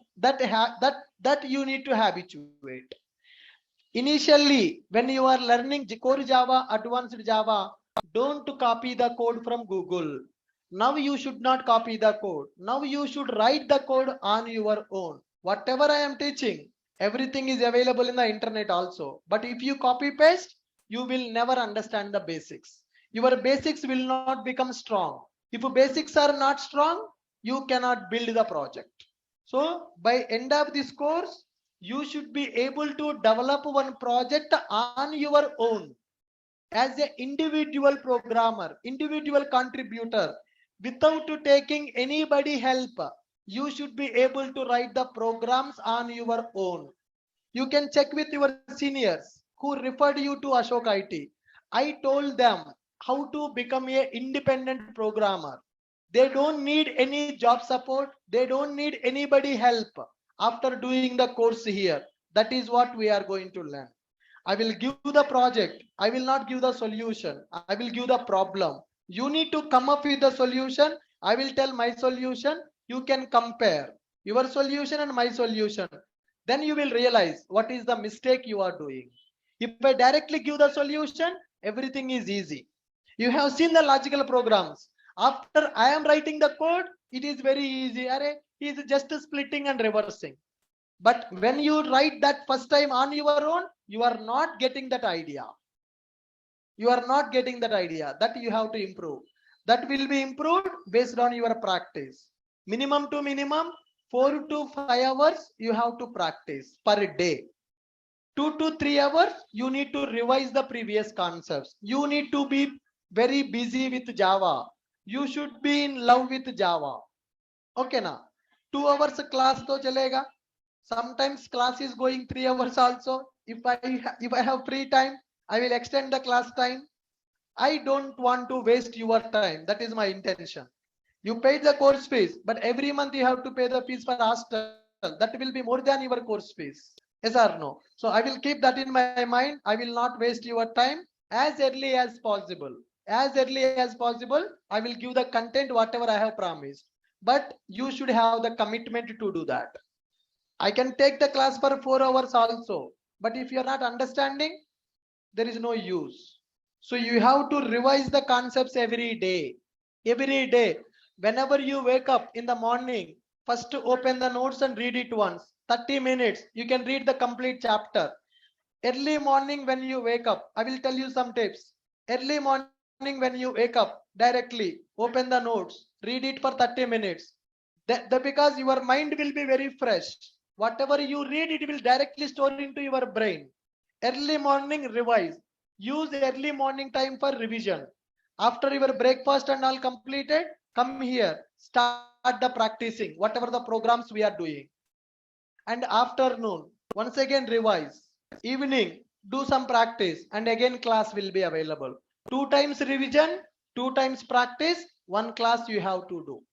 you need to habituate. Initially, when you are learning core Java, advanced Java, don't copy the code from Google. Now you should not copy the code. Now you should write the code on your own. Whatever I am teaching, Everything is available in the internet also. But if you copy paste, you will never understand the basics. Your basics will not become strong. If basics are not strong, you cannot build the project. So by end of this course, you should be able to develop one project on your own as an individual programmer, individual contributor, without taking anybody help. You should be able to write the programs on your own. You can check with your seniors who referred you to Ashok IT. I told them how to become a independent programmer. They don't need any job support. They don't need anybody help after doing the course here. That is what we are going to learn. I will give the project. I will not give the solution. I will give the problem. You need to come up with the solution. I will tell my solution. You can compare your solution and my solution. Then you will realize what is the mistake you are doing. If I directly give the solution, everything is easy. You have seen the logical programs. After I am writing the code, it is very easy. Array, he is just splitting and reversing. But when you write that first time on your own, you are not getting that idea. You are not getting that idea. That you have to improve. That will be improved based on your practice. Minimum to minimum, 4 to 5 hours you have to practice per day. 2 to 3 hours you need to revise the previous concepts. You need to be very busy with Java. You should be in love with Java. Okay na? 2 hours class to chalega. Sometimes class is going 3 hours also. If I have free time, I will extend the class time. I don't want to waste your time. That is my intention. You paid the course fees, but every month you have to pay the fees for hostel. That will be more than your course fees. Yes or no? So I will keep that in my mind. I will not waste your time as early as possible. As early as possible, I will give the content whatever I have promised. But you should have the commitment to do that. I can take the class for 4 hours also. But if you are not understanding, there is no use. So you have to revise the concepts every day. Every day. Whenever you wake up in the morning, first open the notes and read it once. 30 minutes. You can read the complete chapter. Early morning when you wake up, I will tell you some tips. Early morning when you wake up, directly open the notes, read it for 30 minutes. Because your mind will be very fresh. Whatever you read, it will directly store into your brain. Early morning revise. Use early morning time for revision. After your breakfast and all completed, come here. Start the practicing, whatever the programs we are doing. And afternoon, once again revise. Evening, do some practice and again class will be available. 2 times revision, 2 times practice, 1 class you have to do.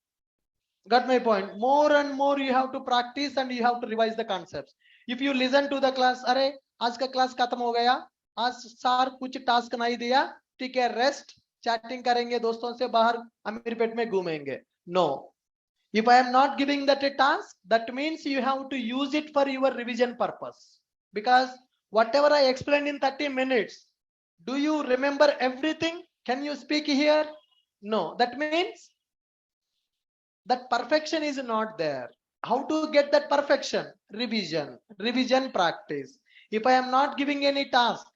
Got my point? More and more you have to practice and you have to revise the concepts. If you listen to the class, अरे आज का class खत्म हो गया, आज sir कुछ task नहीं दिया, ठीक है, रेस्ट, चैटिंग करेंगे दोस्तों से बाहर अमीरपेट में घूमेंगे. No. If I am not giving that a task, that means you have to use it for your revision purpose. Because whatever I explained in 30 minutes, do you remember everything? Can you speak here? No. That means that perfection is not there. How to get that perfection? Revision, revision practice. If I am not giving any task,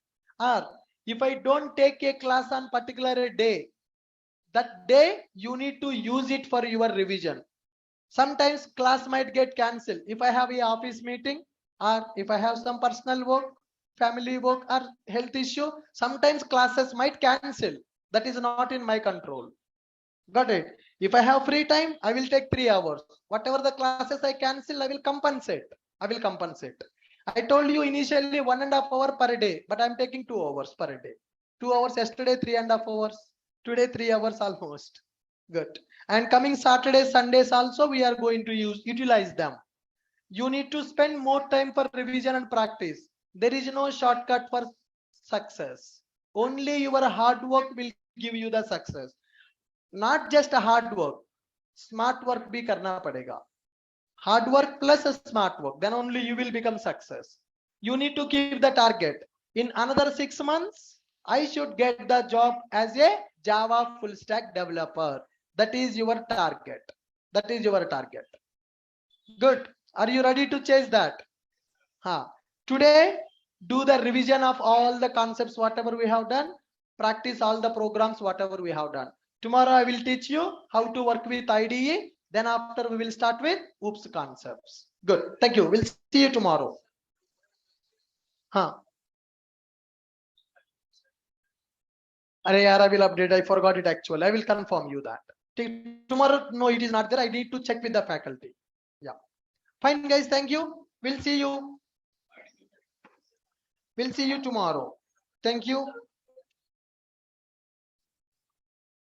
or if I don't take a class on particular day, that day you need to use it for your revision. Sometimes class might get cancelled. If I have a office meeting or if I have some personal work, family work or health issue, sometimes classes might cancel. That is not in my control. Got it? If I have free time, I will take 3 hours. Whatever the classes I cancel, I will compensate. I will compensate. I told you initially 1.5 hours per day, but I'm taking 2 hours per day. 2 hours yesterday, 3.5 hours. Today, 3 hours almost. Good. And coming Saturdays, Sundays also, we are going to utilize them. You need to spend more time for revision and practice. There is no shortcut for success. Only your hard work will give you the success. Not just a hard work, smart work bhi karna padega. Hard work plus a smart work, then only you will become success. You need to keep the target. In another 6 months, I should get the job as a Java full stack developer. That is your target. That is your target. Good. Are you ready to chase that? Today, do the revision of all the concepts, whatever we have done. Practice all the programs, whatever we have done. Tomorrow, I will teach you how to work with IDE. Then after, we will start with OOPS concepts. Good. Thank you. We'll see you tomorrow. Arey yaar, I will update. I forgot it actually. I will confirm you that. Tomorrow, no, it is not there. I need to check with the faculty. Yeah. Fine, guys. Thank you. We'll see you. We'll see you tomorrow. Thank you.